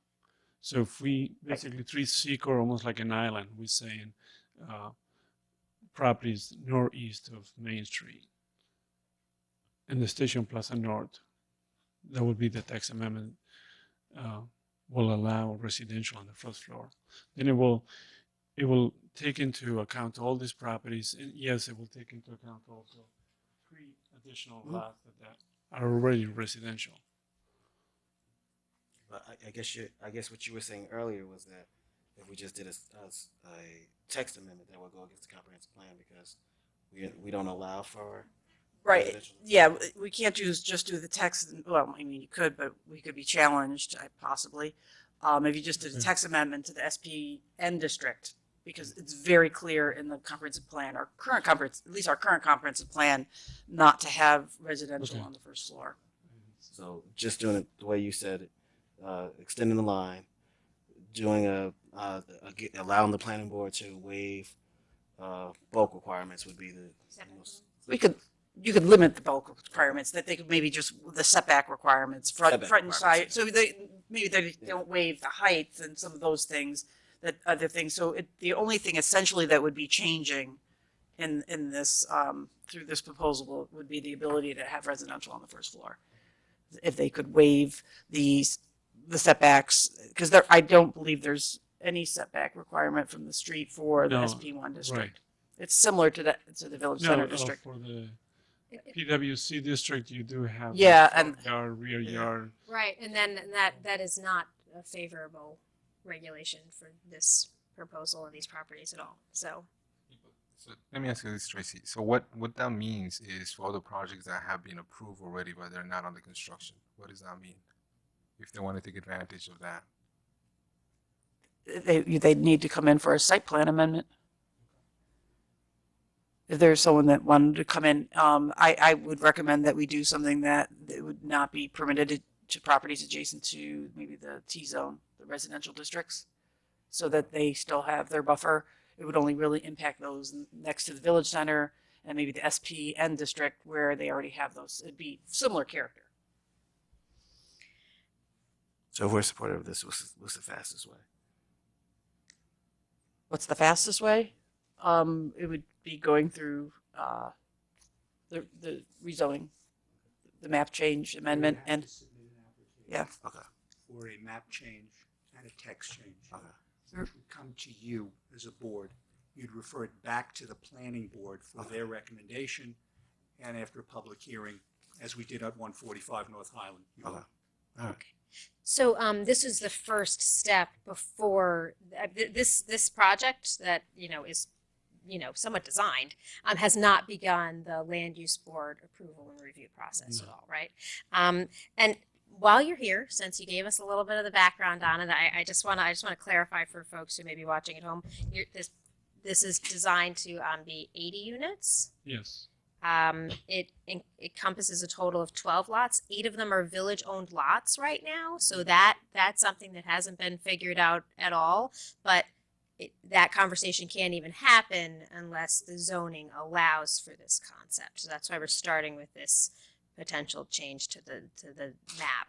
So if we basically treat Secor almost like an island, we're saying properties northeast of Main Street and the Station Plaza North, that would be the text amendment, will allow residential on the first floor. Then it will take into account all these properties, and yes, it will take into account also 3 additional lots that are already residential. But I guess what you were saying earlier was that if we just did a text amendment, that would go against the comprehensive plan because we don't allow for Right. residential. Yeah, we can't just do the text. Well, I mean, you could, but we could be challenged, possibly, if you just did a text amendment to the SPN district, because it's very clear in the comprehensive plan, at least our current comprehensive plan, not to have residential on the first floor. So just doing it the way you said it, extending the line, doing allowing the planning board to waive bulk requirements would be the most. You could limit the bulk requirements, that they could maybe just the setback requirements, front and side. So they don't waive the height and some of those things, that other things. So the only thing essentially that would be changing in this through this proposal would be the ability to have residential on the first floor. If they could waive the setbacks, because I don't believe there's any setback requirement from the street for the SP1 district. Right. It's similar to the village center district. For the PWC district, you do have and yard, rear yard. Right, and then that is not a favorable regulation for this proposal of these properties at all. So So let me ask you this, Tracy. So what that means is for other projects that have been approved already, but they're not under construction. What does that mean? If they want to take advantage of that. They need to come in for a site plan amendment. If there's someone that wanted to come in, I would recommend that we do something that would not be permitted to properties adjacent to maybe the T-zone, the residential districts, so that they still have their buffer. It would only really impact those next to the village center and maybe the SPN district where they already have those. It'd be similar character. So if we're supportive of this, what's the fastest way? What's the fastest way? It would be going through the rezoning, the map change amendment, and yeah. Okay. For a map change and a text change. Okay. It would come to you as a board. You'd refer it back to the planning board for their recommendation, and after a public hearing, as we did at 145 North Highland. Okay. All right. So this is the first step before this project that is somewhat designed has not begun the land use board approval and review process at all, right? And while you're here, since you gave us a little bit of the background on it, I just want to clarify for folks who may be watching at home. This is designed to be 80 units. Yes. It encompasses a total of 12 lots. 8 of them are village-owned lots right now, so that's something that hasn't been figured out at all. But that conversation can't even happen unless the zoning allows for this concept. So that's why we're starting with this potential change to the map.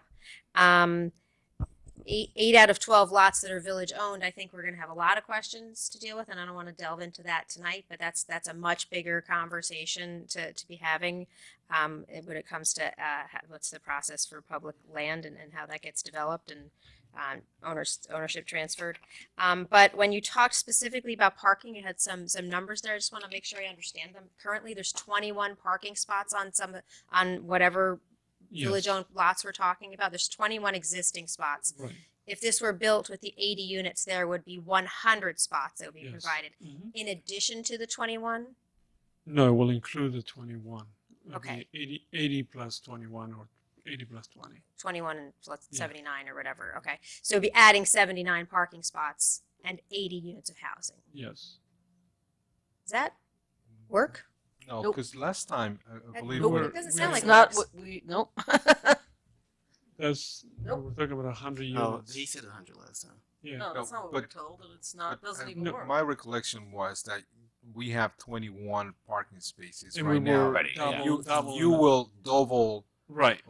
8 out of 12 lots that are village owned, I think we're going to have a lot of questions to deal with, and I don't want to delve into that tonight, but that's a much bigger conversation to be having when it comes to what's the process for public land and how that gets developed and ownership transferred. But when you talked specifically about parking, you had some numbers there. I just want to make sure I understand them. Currently, there's 21 parking spots on whatever village-owned lots we're talking about. There's 21 existing spots. Right. If this were built with the 80 units, there would be 100 spots that would be provided. Mm-hmm. In addition to the 21? No, it will include the 21. It'll Okay. be 80 plus 21 or 80 plus 20. 21 and 79 or whatever. Okay. So it'd be adding 79 parking spots and 80 units of housing. Yes. Does that work? No, Nope. because last time I believe Nope. we're- It doesn't sound like It's not it what works. we, nope. That's Nope. we're talking about 100 No, units. he said 100 last time. Yeah. No, that's not what we're but- told, and it's not, but, doesn't even work. my recollection was that we have 21 parking spaces And right we now. were Already, yeah. double You that. will double. Right.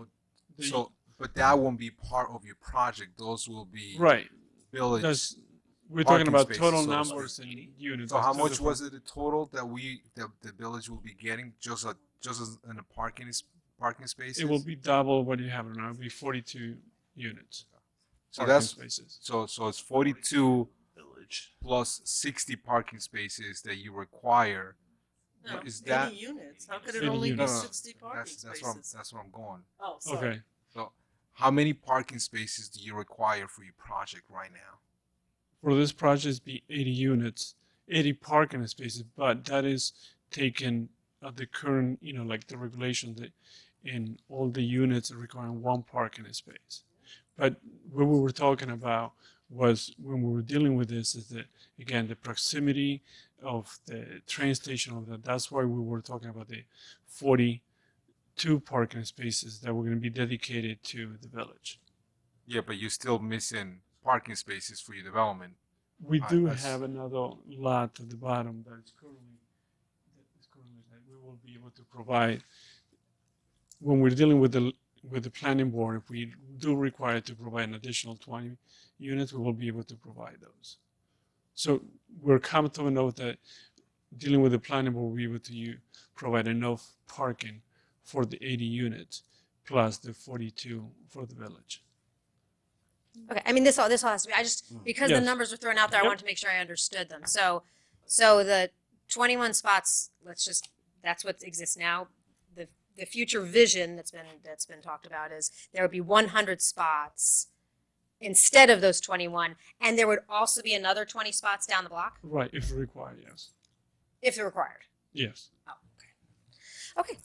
So, but that won't be part of your project. Those will be Right. village. That's we're talking parking about spaces, total so to numbers and units. So how That's two much was different- it the total that the village will be getting just as in the parking spaces? It will be double what you have now. It'll be 42 units. So parking that's spaces. so it's 42 Village. plus 60 parking spaces that you require. No, is 80 that- units. How could it 80 only be units. No, no, 60 parking That's spaces? that's where I'm going. Oh, sorry. Okay. So how many parking spaces do you require for your project right now? For this project, it'd be 80 units, 80 parking spaces, but that is taken at the current, like the regulation that in all the units are requiring 1 parking space. But what we were talking about was when we were dealing with this is that, again, the proximity of the train station, that's why we were talking about the 42 parking spaces that were going to be dedicated to the village. Yeah, but you're still missing parking spaces for your development. We do that's- have another lot at the bottom that is currently that we will be able to provide when we're dealing with the planning board. If we do require to provide an additional 20 units, we will be able to provide those. So we're comfortable enough that dealing with the planning board, we'll be able to provide enough parking for the 80 units plus the 42 for the village. Okay, I mean, this all has to be, because the Yes. numbers were thrown out there, I Yep. wanted to make sure I understood them. So the 21 spots, that's what exists now. The future vision that's been talked about is there would be 100 spots instead of those 21, and there would also be another 20 spots down the block. Right, if required, yes. If they're required. Yes. Oh, okay. Okay.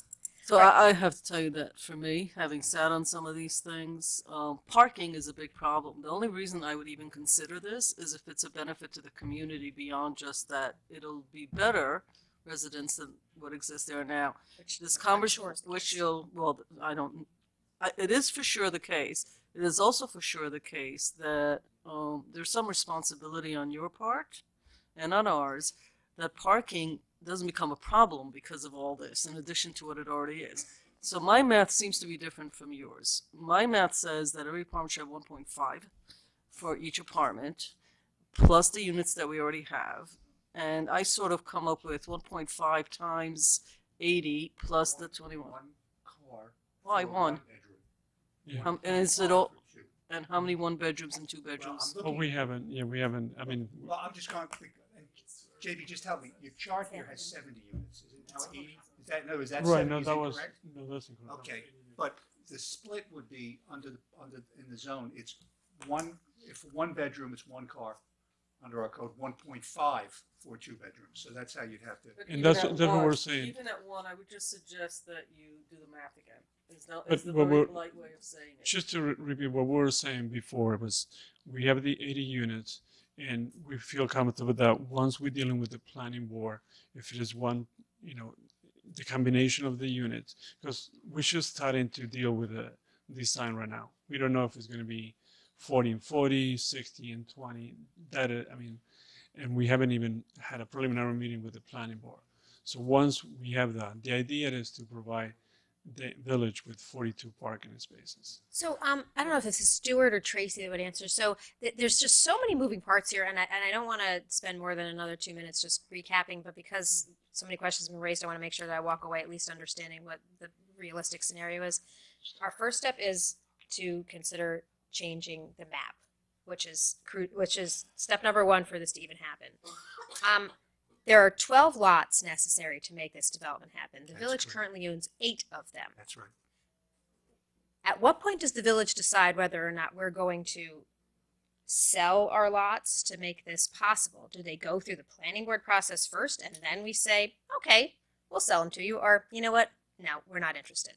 So I have to tell you that for me, having sat on some of these things, parking is a big problem. The only reason I would even consider this is if it's a benefit to the community beyond just that it'll be better residents than what exists there now. This conversation, which you'll, well, it is for sure the case. It is also for sure the case that there's some responsibility on your part and on ours that parking doesn't become a problem because of all this, in addition to what it already is. So my math seems to be different from yours. My math says that every apartment should have 1.5 for each apartment, plus the units that we already have. And I sort of come up with 1.5 times 80 plus the 21. One car. Why for one? Yeah. And is it all? And how many 1 bedrooms and 2 bedrooms? Oh, we haven't. Yeah, we haven't. I mean. Well, I'm just going to think. JB, just help me. Your chart here has 70 units. Is it now 80? Is that no? Is that Right? 70? No, Is that it was correct? no, that's incorrect. Okay, but the split would be under in the zone. It's one. If 1 bedroom, it's 1 car. Under our code, 1.5 for 2 bedrooms. So that's how you'd have to. And that's what we're saying. Even at 1, I would just suggest that you do the math again. It's But the what very we're- polite way of saying it. Just to repeat what we were saying before, was we have the 80 units, and we feel comfortable that once we're dealing with the planning board, if it is one, the combination of the units, because we're just starting to deal with the design right now. We don't know if it's going to be 40 and 40, 60 and 20. And we haven't even had a preliminary meeting with the planning board. So once we have that, the idea is to provide the village with 42 parking spaces. So I don't know if this is Stuart or Tracey that would answer. So there's just so many moving parts here, and I don't want to spend more than another 2 minutes just recapping. But because so many questions have been raised, I want to make sure that I walk away at least understanding what the realistic scenario is. Our first step is to consider changing the map, which is step number 1 for this to even happen. There are 12 lots necessary to make this development happen. The village currently owns 8 of them. That's right. At what point does the village decide whether or not we're going to sell our lots to make this possible? Do they go through the planning board process first and then we say, okay, we'll sell them to you, or you know what? No, we're not interested.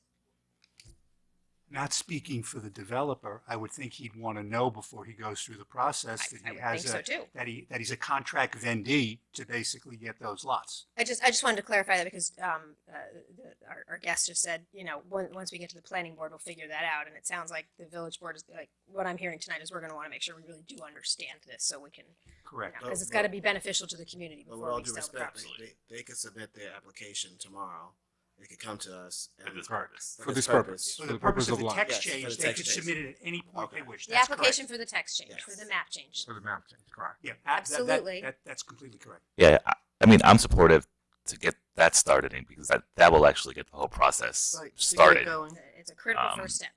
Not speaking for the developer, I would think he'd want to know before he goes through the process that I he would has think so too. that he's a contract vendee to basically get those lots. I just wanted to clarify that because our guest just said, once we get to the planning board, we'll figure that out. And it sounds like the village board is like, what I'm hearing tonight is we're going to want to make sure we really do understand this so we can, Correct. because it's got to be beneficial to the community But with before all we due sell the respect, property. they could submit their application tomorrow. They could come to us For this purpose. For this purpose. For the purpose of the lot. text Yes, for change, the they text could change. submit it at any point they Okay. wish. The That's application correct. for the text change, Yes. for the map change. For the map change, correct. Yeah, Absolutely. That's completely correct. Yeah, I mean, I'm supportive to get that started because that will actually get the whole process Right, to get started. going. It's a critical first step.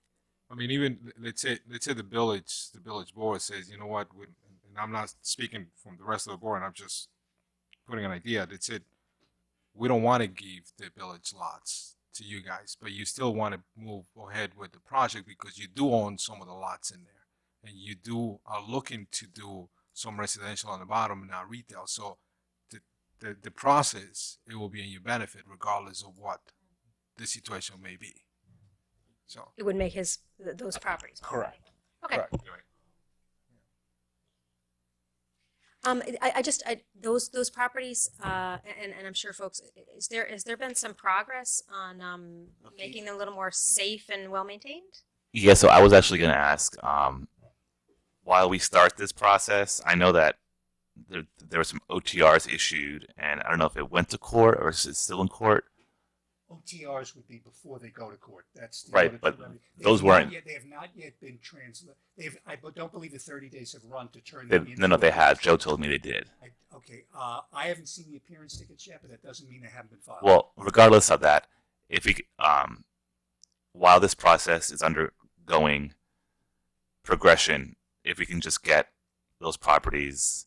I mean, even let's say the village board says, you know what, and I'm not speaking from the rest of the board, I'm just putting an idea that said, we don't want to give the village lots to you guys, but you still want to move ahead with the project because you do own some of the lots in there, and are looking to do some residential on the bottom and not retail. So the process, it will be in your benefit regardless of what the situation may be. So It would make those properties. Correct. Okay. Correct. Those properties, and I'm sure folks, has there been some progress on making them a little more safe and well maintained? Yeah, so I was actually going to ask, while we start this process, I know that there were some OTRs issued, and I don't know if it went to court or is it still in court. OTRs would be before they go to court. That's the Right, order but to remedy. those weren't. They have not yet been translated. I don't believe the 30 days have run to turn They, them into. no, they have. Joe told me they did. I haven't seen the appearance tickets yet, but that doesn't mean they haven't been filed. Well, regardless of that, if we, while this process is undergoing progression, if we can just get those properties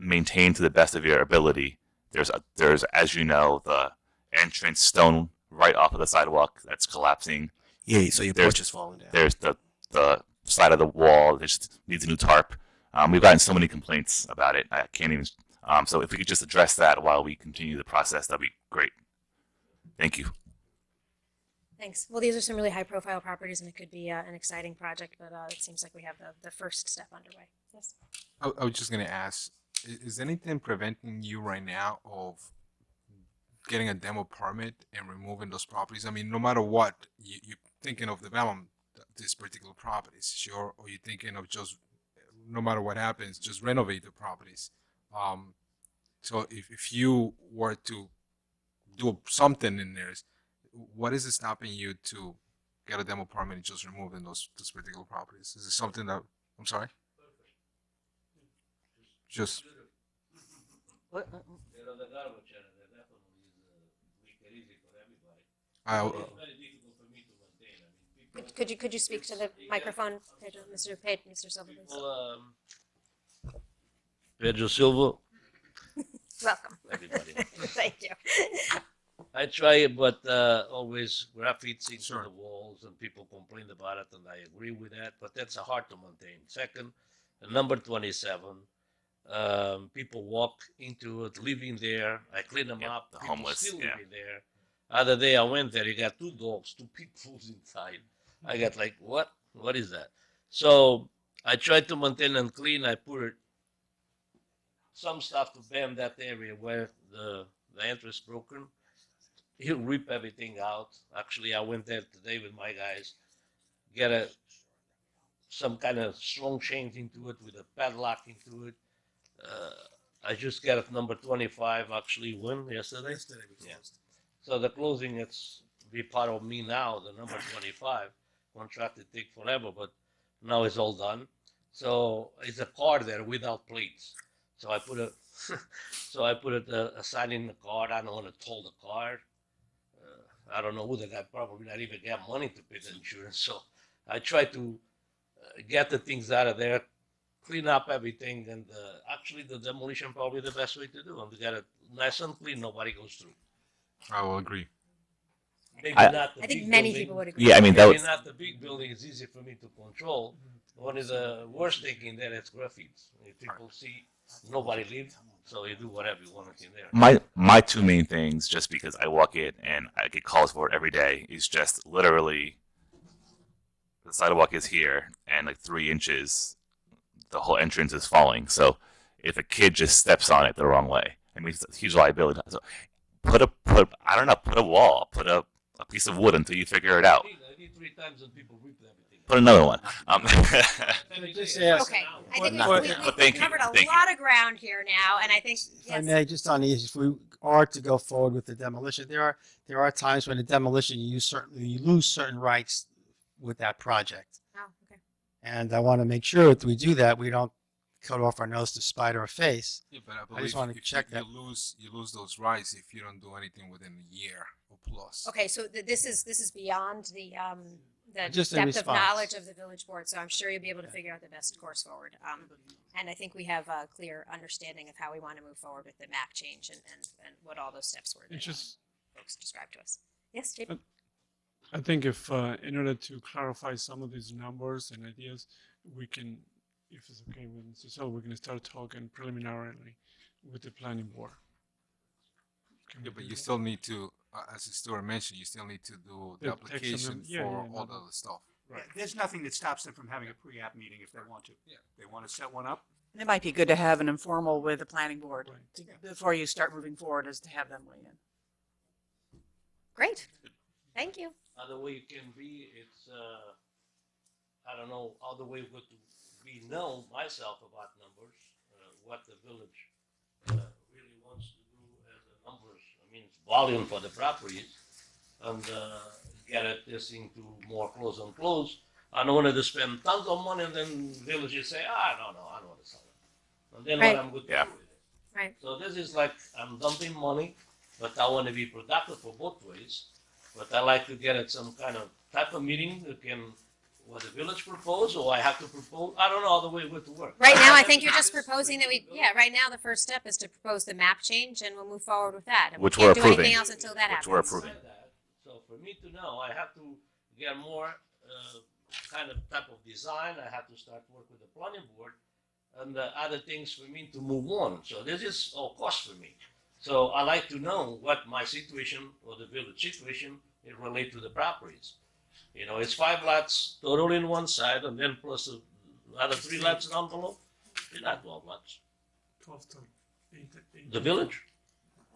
maintained to the best of your ability, there's as you know, the entrance stone right off of the sidewalk that's collapsing. Yeah, so your porch is falling down. There's the side of the wall that just needs a new tarp. We've gotten so many complaints about it. I can't even So if we could just address that while we continue the process, that'd be great. Thank you. Thanks. Well, these are some really high-profile properties, and it could be an exciting project, but it seems like we have the first step underway. Yes. I was just going to ask, is anything preventing you right now of getting a demo permit and removing those properties? I mean, no matter what, you're thinking of developing these particular properties, sure, or you're thinking of just, no matter what happens, just renovate the properties. So if you were to do something in there, what is it stopping you to get a demo permit and just removing those particular properties? Is it something that, I'm sorry? Just. What? Could you speak to the microphone, Pedro, Mr. Silva, please? Well, Pedro Silva. Welcome. Everybody. Thank you. I try, but always graffiti into Sure. the walls, and people complain about it, and I agree with that. But that's hard to maintain. Second, number 27. People walk into it, living there. I clean them up. The People homeless, still yeah. living there. Other day I went there. You got 2 dogs, 2 people inside. I got like, what? What is that? So I tried to maintain and clean. I put some stuff to bend that area where the entrance broken. He'll rip everything out. Actually, I went there today with my guys, get some kind of strong chains into it with a padlock into it. I just got it number 25 actually yesterday. Yeah. So the closing, it's be part of me now, the number 25. Contract it take forever, but now it's all done. So it's a car there without plates. So I put a sign in the car. I don't want to tow the car. I don't know who the guy probably not even got money to pay the insurance. So I try to get the things out of there, clean up everything, and actually the demolition probably the best way to do. And to get it nice and clean, nobody goes through. I will agree. Maybe I not the I think big many building. people would agree. Yeah, I mean, that Maybe was, not the big building is easy for me to control. One of the worst thing in there is graffiti. If people see nobody lives, so you do whatever you want in there. my 2 main things, just because I walk it and I get calls for it every day, is just literally the sidewalk is here and like 3 inches, the whole entrance is falling. So if a kid just steps on it the wrong way, I mean, it's a huge liability. So put a wall, put a piece of wood until you figure it out. I did 3 times and people ripped everything. Put another one. Just ask. Okay, I think But we've thank you, covered a thank you. lot of ground here now, and I think, If I yes. may, just on these, if we are to go forward with the demolition, there are times when the demolition you lose certain rights with that project. Oh, okay. And I want to make sure that we do that, we don't cut off our nose to spite our face. Yeah, but I I believe just want to if check you that. lose those rights if you don't do anything within a year or plus. Okay, so this is beyond the Just a depth of response. knowledge of the village board, so I'm sure you'll be able to figure out the best course forward. And I think we have a clear understanding of how we want to move forward with the map change and what all those steps were that It's just, folks described to us. Yes, JP? I think if, in order to clarify some of these numbers and ideas, we can, if it's okay with Mr. Silva, we can start talking preliminarily with the planning board. Can we Yeah, but do you that? still need to, as Stuart mentioned, you still need to do the Yeah, text application amendment. Yeah, for yeah, all no, the other stuff. Right. There's nothing that stops them from having a pre-app meeting if they want to. Yeah. They want to set one up. It might be good to have an informal with the planning board Right. before you start moving forward, is to have them weigh in. Great. Thank you. Other way it can be, it's I don't know, other way would be know myself about numbers, what the village really wants to do as the numbers. I mean, it's volume for the properties, and get it this into more close and close. I don't want to spend tons of money, and then villages say, I don't want to sell it. And then Right. what I'm good to Yeah. do with it. Right. So this is like I'm dumping money, but I want to be productive for both ways. But I like to get at some kind of type of meeting that can, what the village propose, or I have to propose. I don't know the way it would work. Right now, I think you're just proposing that right now the first step is to propose the map change and we'll move forward with that. And Which we we're can't do anything approving. else until that Which happens. we're approving. So for me to know, I have to get more kind of type of design. I have to start work with the planning board and other things for me to move on. So this is all cost for me. So I like to know what my situation or the village situation is related to the properties. You know, it's 5 lots total in one side, and then plus the other 3 lots down below. It's not 12 lots. 12 to 8. The village?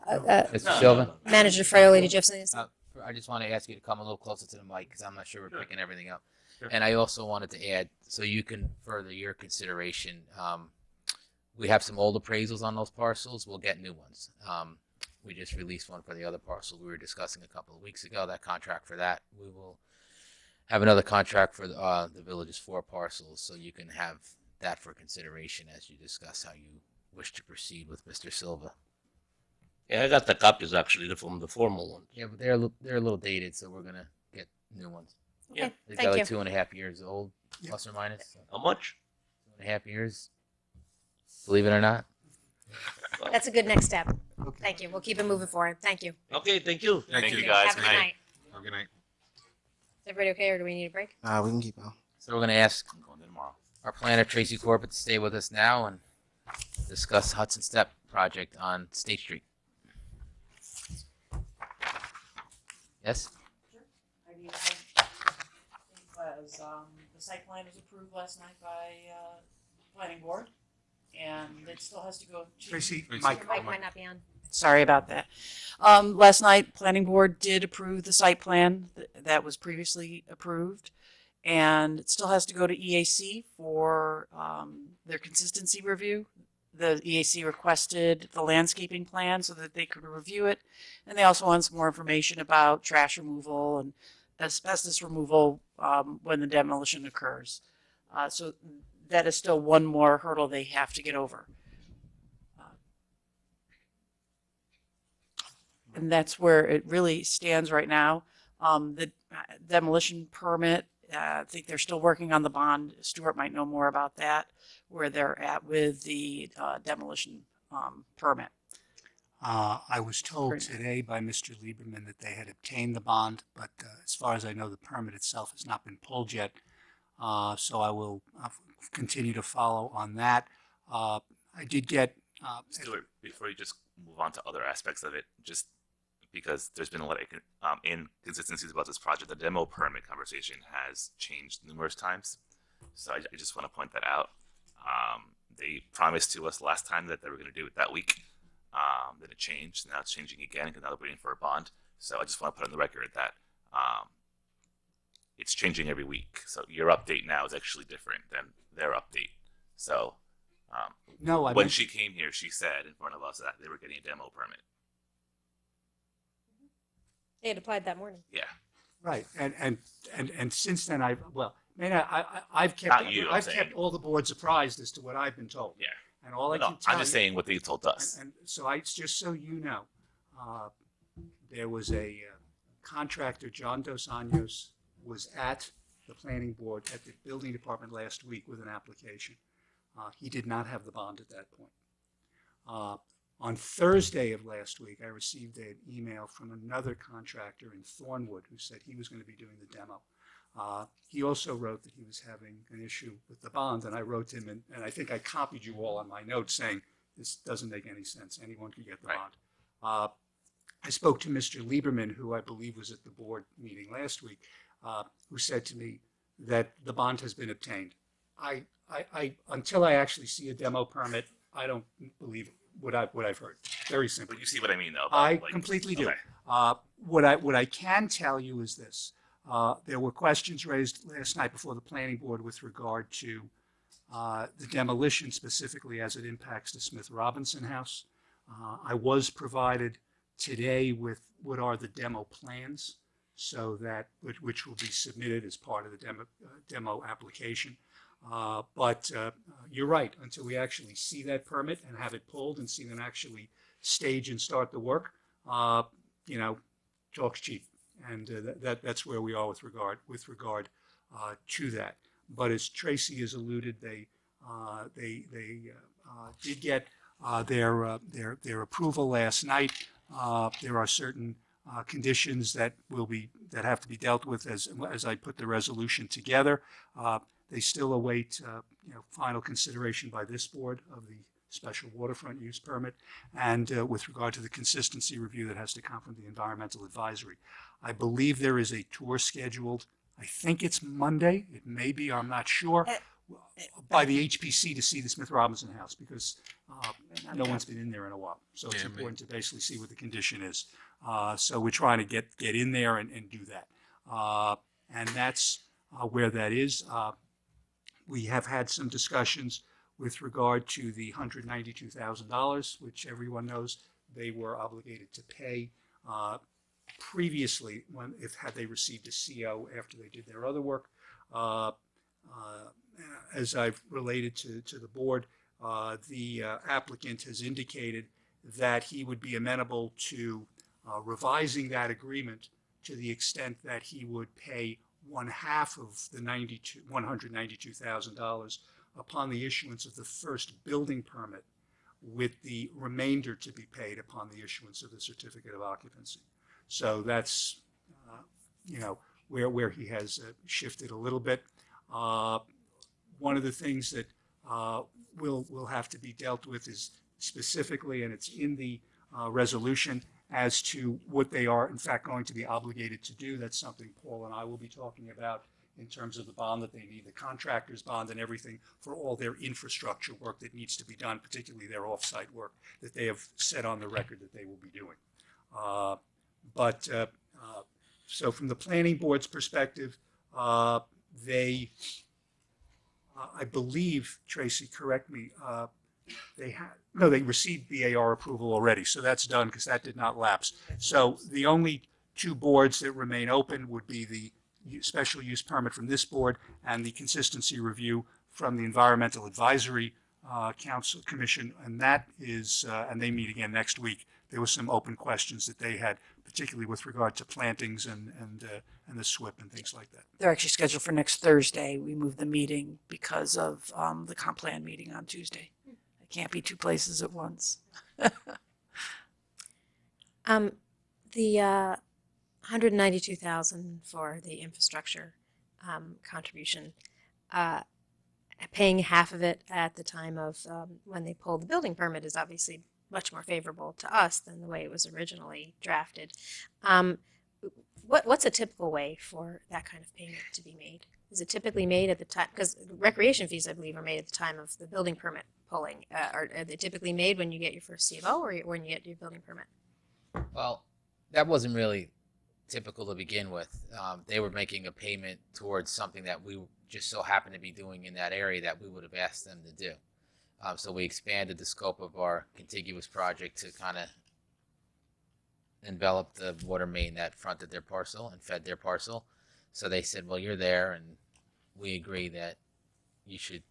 Mr. Silva? Manager Fraioli, did you have something to say? I just want to ask you to come a little closer to the mic because I'm not sure we're picking everything up. And I also wanted to add, so you can further your consideration, we have some old appraisals on those parcels. We'll get new ones. We just released one for the other parcel we were discussing a couple of weeks ago, that contract for that. We will have another contract for the village's 4 parcels, so you can have that for consideration as you discuss how you wish to proceed with Mr. Silva. Yeah, I got the copies actually from the formal ones. Yeah, but they're a little dated, so we're gonna get new ones. Okay, They're thank like you. 2.5 years old, plus or minus. How much? 2.5 years. Believe it or not. That's a good next step. Thank you. We'll keep it moving forward. Thank you. Okay, thank you. Thank you, guys. Have a good night. Have a good night. Is everybody okay, or do we need a break? We can keep on. So we're gonna ask I'm going in tomorrow. our planner Tracey Corbitt to stay with us now and discuss Hudson Steppe project on State Street. Yes? I mean, I think was, the site plan was approved last night by planning board, and it still has to go to. Tracy, Your Mike. mic might not be on. Sorry about that. Last night, planning board did approve the site plan that was previously approved, and it still has to go to EAC for their consistency review. The EAC requested the landscaping plan so that they could review it, and they also want some more information about trash removal and asbestos removal when the demolition occurs. So that is still one more hurdle they have to get over. And that's where it really stands right now. The demolition permit, I think they're still working on the bond. Stuart might know more about that, where they're at with the demolition permit. I was told today by Mr. Lieberman that they had obtained the bond, but as far as I know, the permit itself has not been pulled yet. So I will continue to follow on that. I did get... Stuart, before you just move on to other aspects of it, just because there's been a lot of inconsistencies about this project, the demo permit conversation has changed numerous times. So I just want to point that out. They promised to us last time that they were going to do it that week. Then it changed. Now it's changing again because now they're waiting for a bond. So I just want to put on the record that it's changing every week. So your update now is actually different than their update. So No, when she came here, she said in front of us that they were getting a demo permit. They had applied that morning. Yeah. Right, and since then I've kept Not you, I'm I've saying. kept all the board surprised as to what I've been told. Yeah. And all I No, can tell I'm just you, saying what they told us. and so just so you know, there was a contractor, John Dos Anjos, was at the planning board at the building department last week with an application. He did not have the bond at that point. On Thursday of last week, I received an email from another contractor in Thornwood who said he was going to be doing the demo. He also wrote that he was having an issue with the bond, and I wrote him, and I think I copied you all on my notes saying, this doesn't make any sense. Anyone can get the bond. I spoke to Mr. Lieberman, who I believe was at the board meeting last week, who said to me that the bond has been obtained. Until I actually see a demo permit, I don't believe what I've heard. Very simple. But you see what I mean, though. I completely do. Okay. What I can tell you is this. There were questions raised last night before the planning board with regard to the demolition specifically as it impacts the Smith Robinson house. I was provided today with what are the demo plans, so that which will be submitted as part of the demo application. But you're right, until we actually see that permit and have it pulled and see them actually stage and start the work, talk's cheap. And that's where we are with regard to that. But as Tracey has alluded, they did get their approval last night. There are certain conditions that have to be dealt with as I put the resolution together. They still await final consideration by this board of the special waterfront use permit, and with regard to the consistency review that has to come from the environmental advisory. I believe there is a tour scheduled. I think it's Monday. It may be, I'm not sure, by the HPC to see the Smith Robinson House, because no one's been in there in a while. So it's important to basically see what the condition is. So we're trying to get in there and do that. And that's where that is. We have had some discussions with regard to the $192,000, which everyone knows they were obligated to pay previously had they received a CO after they did their other work. As I've related to the board, the applicant has indicated that he would be amenable to revising that agreement to the extent that he would pay one half of the $192,000 upon the issuance of the first building permit, with the remainder to be paid upon the issuance of the certificate of occupancy. So that's where he has shifted a little bit. One of the things that will have to be dealt with is specifically, and it's in the resolution, as to what they are in fact going to be obligated to do. That's something Paul and I will be talking about in terms of the bond that they need, the contractor's bond and everything for all their infrastructure work that needs to be done, particularly their off-site work that they have said on the record that they will be doing. So from the planning board's perspective, they, I believe, Tracey, correct me, they received BAR approval already, so that's done because that did not lapse. So the only two boards that remain open would be the special use permit from this board and the consistency review from the Environmental Advisory Council Commission, and that is, and they meet again next week. There were some open questions that they had, particularly with regard to plantings and the SWIP and things like that. They're actually scheduled for next Thursday. We moved the meeting because of the comp plan meeting on Tuesday. I can't be two places at once. The $192,000 for the infrastructure contribution, paying half of it at the time of when they pulled the building permit is obviously much more favorable to us than the way it was originally drafted. What's a typical way for that kind of payment to be made? Is it typically made at the time, because recreation fees, I believe, are made at the time of the building permit pulling. Are they typically made when you get your first CFO or when you get your building permit? Well, that wasn't really typical to begin with. They were making a payment towards something that we just so happened to be doing in that area that we would have asked them to do. So we expanded the scope of our contiguous project to kind of envelop the water main that fronted their parcel and fed their parcel. So they said, well, you're there, and we agree that you should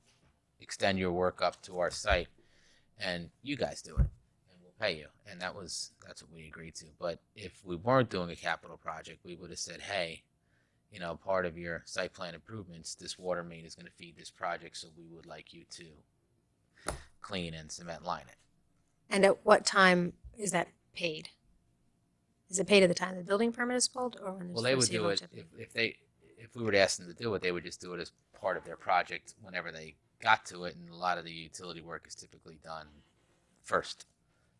extend your work up to our site, and you guys do it, and we'll pay you. And that's what we agreed to. But if we weren't doing a capital project, we would have said, hey, part of your site plan improvements, this water main is going to feed this project, so we would like you to clean and cement line it. And at what time is that paid? Is it paid at the time the building permit is pulled, or when? Well, they would do it if we were to ask them to do it, they would just do it as part of their project whenever they got to it, and a lot of the utility work is typically done first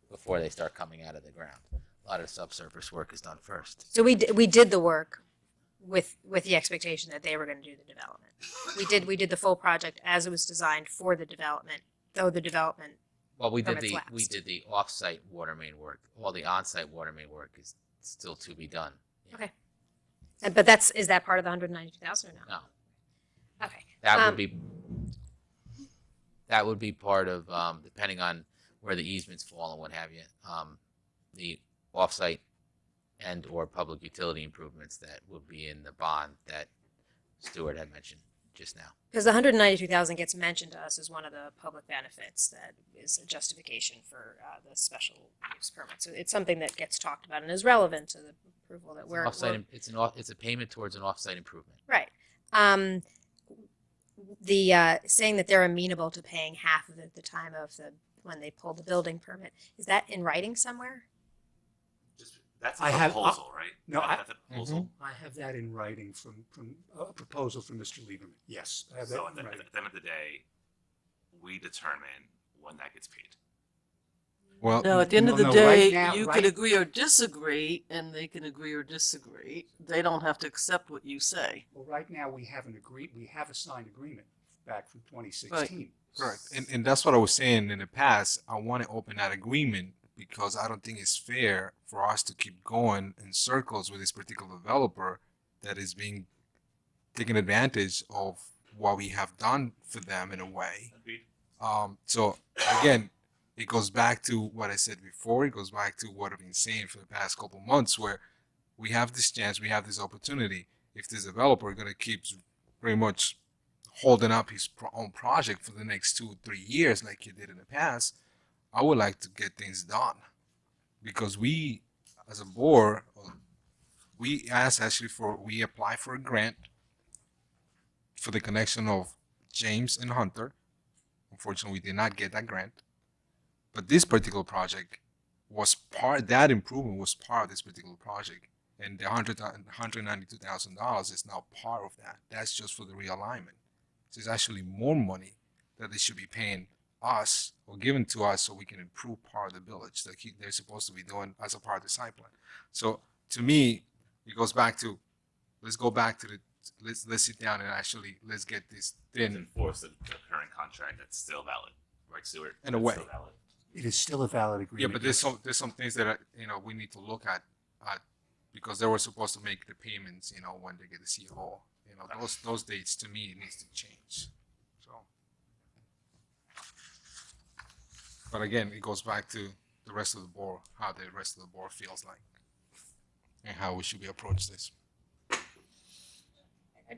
before they start coming out of the ground. A lot of the subsurface work is done first. So we did the work with the expectation that they were going to do the development. We did the full project as it was designed for the development, though the development. Well, we did the off-site water main work. All the on-site water main work is still to be done. Yeah. Okay. But is that part of the $192,000 or no? No. Okay. That would be part of, depending on where the easements fall and what have you, the off-site and or public utility improvements that would be in the bond that Stuart had mentioned just now. Because the $192,000 gets mentioned to us as one of the public benefits that is a justification for the special use permit. So it's something that gets talked about and is relevant to the approval that It's a payment towards an off-site improvement. Right. The saying that they're amenable to paying half of it at the time of when they pull the building permit, is that in writing somewhere? That's a I have- proposal, right? No, That's a proposal. I have that in writing from a proposal from Mr. Lieberman. Yes, I have that So in at writing. the end of the day, we determine when that gets paid. Well, No, at the end of the no, day, right now- you right- could agree or disagree, and they can agree or disagree. They don't have to accept what you say. Well, right now, we have a signed agreement back from 2016. correct. And that's what I was saying in the past. I want to open that agreement because I don't think it's fair for us to keep going in circles with this particular developer that is being taken advantage of what we have done for them in a way. So again, it goes back to what I said before. It goes back to what I've been saying for the past couple months, where we have this chance, we have this opportunity. If this developer is going to keep pretty much holding up his own project for the next 2 or 3 years, like you did in the past, I would like to get things done, because we, as a board, we apply for a grant for the connection of James and Hunter. Unfortunately, we did not get that grant. But this particular project that improvement was part of this particular project. And the $192,000 is now part of that. That's just for the realignment. So it's actually more money that they should be paying us or given to us so we can improve part of the village that they're supposed to be doing as a part of the site plan. So to me, it goes back to, let's sit down and actually let's get this Let's thing. enforce the current contract that's still valid, right, Stuart? In a That's way. still valid. It is still a valid Yeah, agreement. but there's some things that we need to look at because they were supposed to make the payments when they get the CO. Those dates to me needs to change. So, but again, it goes back to the rest of the board, how the rest of the board feels like, and how we should be approach this.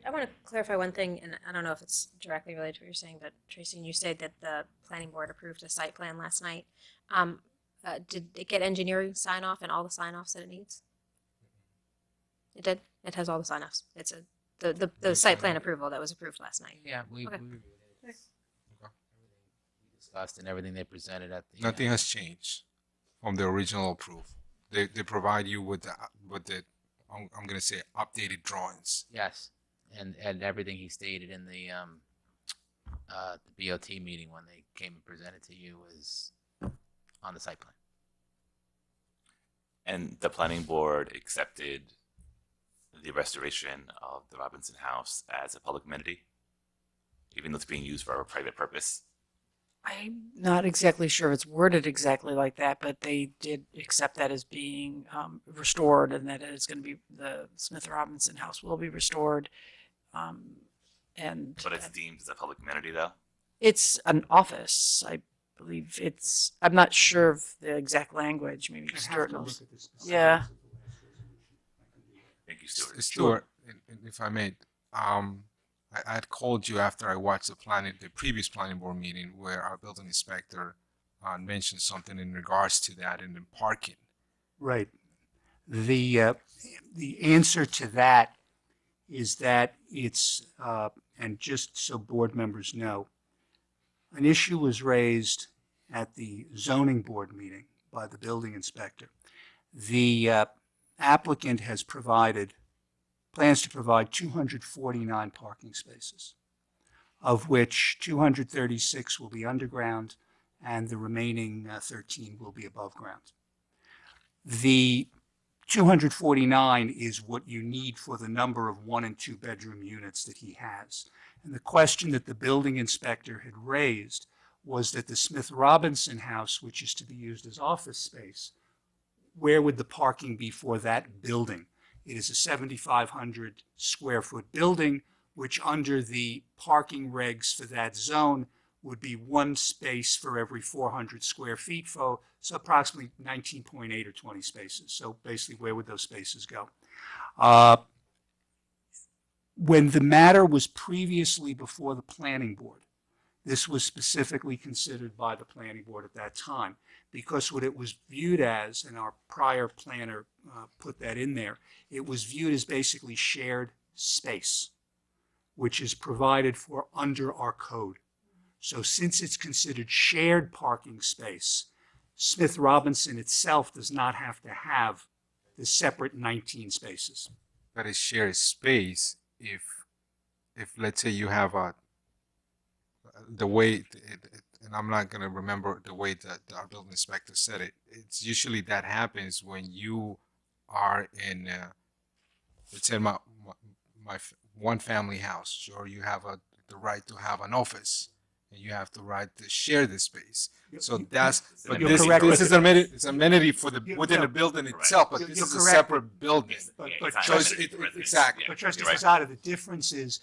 I want to clarify one thing, and I don't know if it's directly related to what you're saying, but Tracey, you said that the planning board approved a site plan last night. Did it get engineering sign off and all the sign offs that it needs? It did. It has all the sign offs. It's the site plan approval that was approved last night. Yeah, we Okay. reviewed it. We discussed and everything they presented at the. Nothing has changed from the original approval. They provide you with the I'm gonna say updated drawings. Yes, and everything he stated in the BOT meeting when they came and presented to you was on the site plan. And the planning board accepted the restoration of the Robinson House as a public amenity, even though it's being used for a private purpose. I'm not exactly sure it's worded exactly like that, but they did accept that as being restored, and that it's going to be the Smith Robinson House will be restored. And But it's deemed as a public amenity, though. it's an office, I believe. I'm not sure of the exact language. Maybe I have Stuart to look knows. at the specifics Yeah. of the last resolution. Thank you, Stuart. Stuart, if I may, I had called you after I watched the previous planning board meeting where our building inspector mentioned something in regards to that in the parking. Right. The answer to that is that it's, and just so board members know, an issue was raised at the zoning board meeting by the building inspector. The applicant has plans to provide 249 parking spaces, of which 236 will be underground and the remaining 13 will be above ground. The 249 is what you need for the number of 1 and 2 bedroom units that he has. And the question that the building inspector had raised was that the Smith Robinson house, which is to be used as office space, where would the parking be for that building? It is a 7,500 square foot building, which under the parking regs for that zone would be 1 space for every 400 square feet, so approximately 19.8 or 20 spaces. So basically, where would those spaces go? When the matter was previously before the planning board, this was specifically considered by the planning board at that time, because what it was viewed as, and our prior planner put that in there, it was viewed as basically shared space, which is provided for under our code. So since it's considered shared parking space, Smith Robinson itself does not have to have the separate 19 spaces. But it's shared space if let's say you have the way, and I'm not going to remember the way that our building inspector said it. It's usually that happens when you are in, let's say my one family house, or you have the right to have an office, and you have the right to share the space. So that's, but You're this, correct. this is amenity, it's amenity for the within the building itself, but You're this is a correct. separate building. But So exactly. But Trustee Posada, the difference is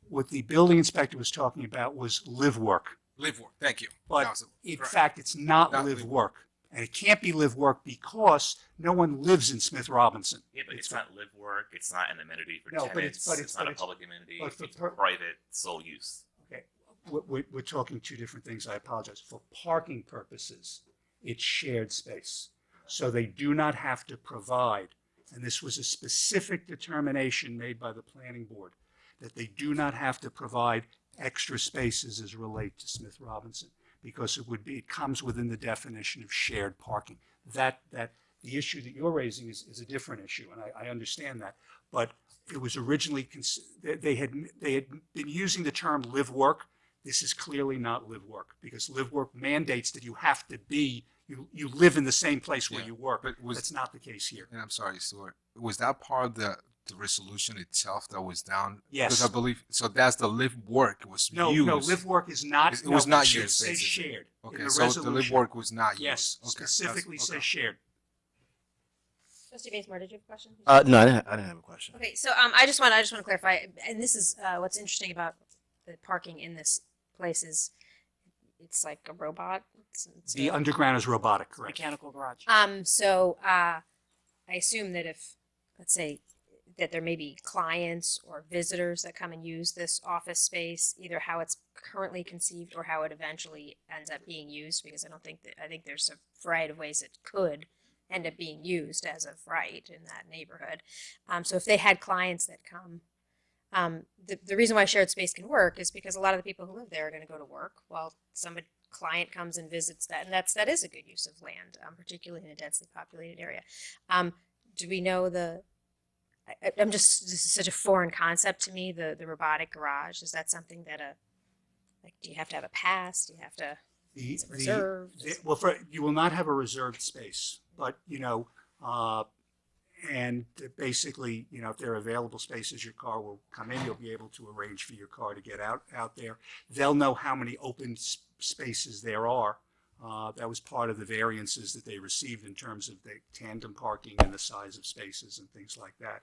what the building inspector was talking about was live work. Live work. Thank you. But Counsel. in Correct. fact, it's not Not live live work. And it can't be live work because no one lives in Smith Robinson. Yeah, but it's not live work. It's not an amenity for No, but tenants. It's not a public amenity. It's private sole use. Okay, we're talking two different things. I apologize. For parking purposes, it's shared space. So they do not have to provide, and this was a specific determination made by the planning board, that they do not have to provide extra spaces as relate to Smith Robinson, because it comes within the definition of shared parking. That the issue that you're raising is a different issue, and I understand that. But it was originally, they had been using the term live work. This is clearly not live work, because live work mandates that you have to be, you live in the same place where you work. But that's not the case here. And I'm sorry, Stuart. Was that part of the resolution itself that was down? Yes. Because I believe, so that's the live work was No, used. no, live work is not. It was not shared. used. It says shared. Okay, in the so the live resolution. work was not used. Yes, Okay, specifically that's- says shared. Trustee Bazemore, did you have a question? No, I didn't have a question. Okay, so I just want to clarify, and this is what's interesting about the parking in this place is it's like a robot. It's The underground is robotic, correct? Mechanical garage. So I assume that if, let's say, that there may be clients or visitors that come and use this office space, either how it's currently conceived or how it eventually ends up being used, because I think there's a variety of ways it could end up being used as of right in that neighborhood. So if they had clients that come, the reason why shared space can work is because a lot of the people who live there are going to go to work while client comes and visits that, and that is a good use of land, particularly in a densely populated area. Do we know this is such a foreign concept to me, the robotic garage. Is that something that do you have to have a pass? Do you have to, is it reserved? You will not have a reserved space, but, and basically, if there are available spaces, your car will come in, you'll be able to arrange for your car to get out there. They'll know how many open spaces there are. That was part of the variances that they received in terms of the tandem parking and the size of spaces and things like that.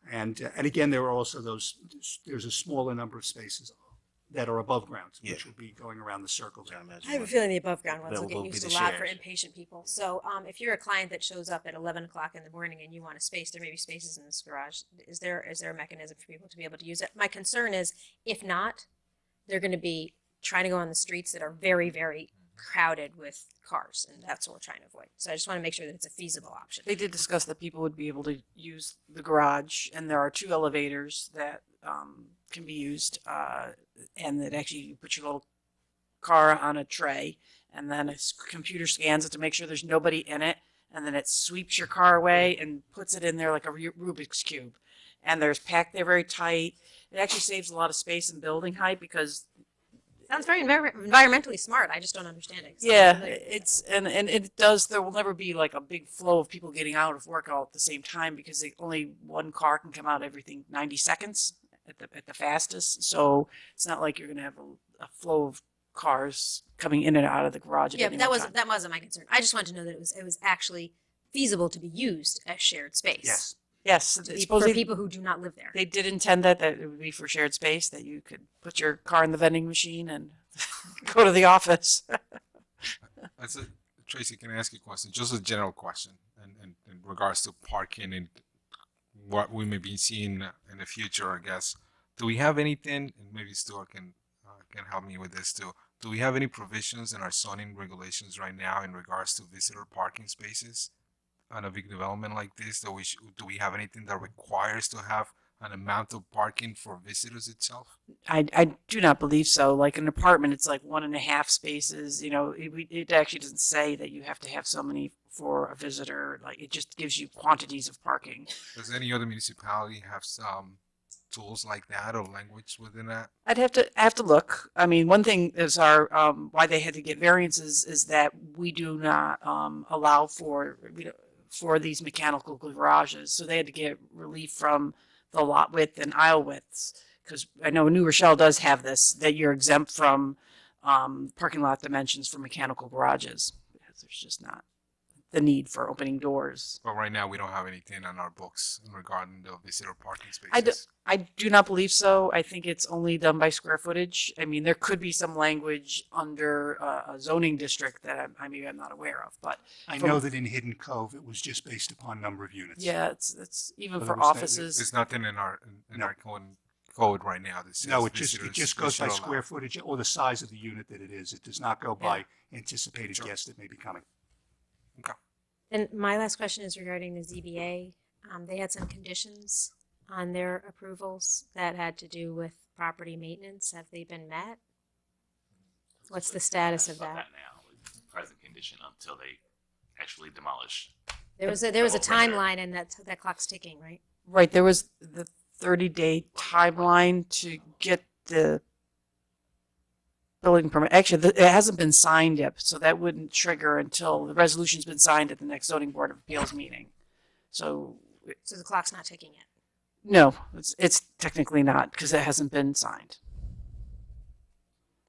And again, there are also there's a smaller number of spaces that are above ground, which will be going around the circle there. I have a feeling the above ground ones will Will get be used the a lot for shares. impatient people. So if you're a client that shows up at 11 o'clock in the morning and you want a space, there may be spaces in this garage. Is there a mechanism for people to be able to use it? My concern is, if not, they're going to be trying to go on the streets that are very, very crowded with cars, and that's what we're trying to avoid. So I just want to make sure that it's a feasible option. They did discuss that people would be able to use the garage, and there are 2 elevators that can be used, and that actually you put your little car on a tray, and then a computer scans it to make sure there's nobody in it, and then it sweeps your car away and puts it in there like a Rubik's Cube. And there's packed there very tight. It actually saves a lot of space and building height because Sounds very environmentally smart. I just don't understand it. yeah, it's and it does. There will never be like a big flow of people getting out of work all at the same time because only one car can come out every 90 seconds at the fastest. So it's not like you're going to have a flow of cars coming in and out of the garage. Yeah, but that wasn't my concern. I just wanted to know that it was actually feasible to be used as shared space. Yes, for people who do not live there. They did intend that it would be for shared space, that you could put your car in the vending machine and go to the office. Tracey, can I ask you a question? Just a general question, and in regards to parking and what we may be seeing in the future, I guess. Do we have anything, and maybe Stuart can help me with this too, do we have any provisions in our zoning regulations right now in regards to visitor parking spaces on a big development like this? Do we have anything that requires to have an amount of parking for visitors itself? I do not believe so. Like an apartment, it's like 1.5 spaces. You know, it actually doesn't say that you have to have so many for a visitor. Like it just gives you quantities of parking. Does any other municipality have some tools like that or language within that? I'd have to look. I mean, one thing is our why they had to get variances is that we do not allow for these mechanical garages, so they had to get relief from the lot width and aisle widths. Because I know New Rochelle does have this, that you're exempt from parking lot dimensions for mechanical garages because there's just not the need for opening doors. But right now we don't have anything on our books regarding the visitor parking spaces. I do not believe so. I think it's only done by square footage. I mean, there could be some language under a zoning district that I'm not aware of, but I know that in Hidden Cove, it was just based upon number of units. yeah, it's even So for there was offices. There's nothing in our No. code right now that says No, it visitors just goes by should square allow. footage or the size of the unit that it is. It does not go by anticipated Sure. guests that may be coming. And my last question is regarding the ZBA. They had some conditions on their approvals that had to do with property maintenance. Have they been met? What's the status of About that? now, with present condition until they actually demolish. There was a whole perimeter. timeline, and that clock's ticking, right? Right, there was the 30-day timeline to get the building permit. Actually, it hasn't been signed yet, so that wouldn't trigger until the resolution's been signed at the next zoning board of appeals meeting. So the clock's not ticking yet. no, it's technically not because it hasn't been signed,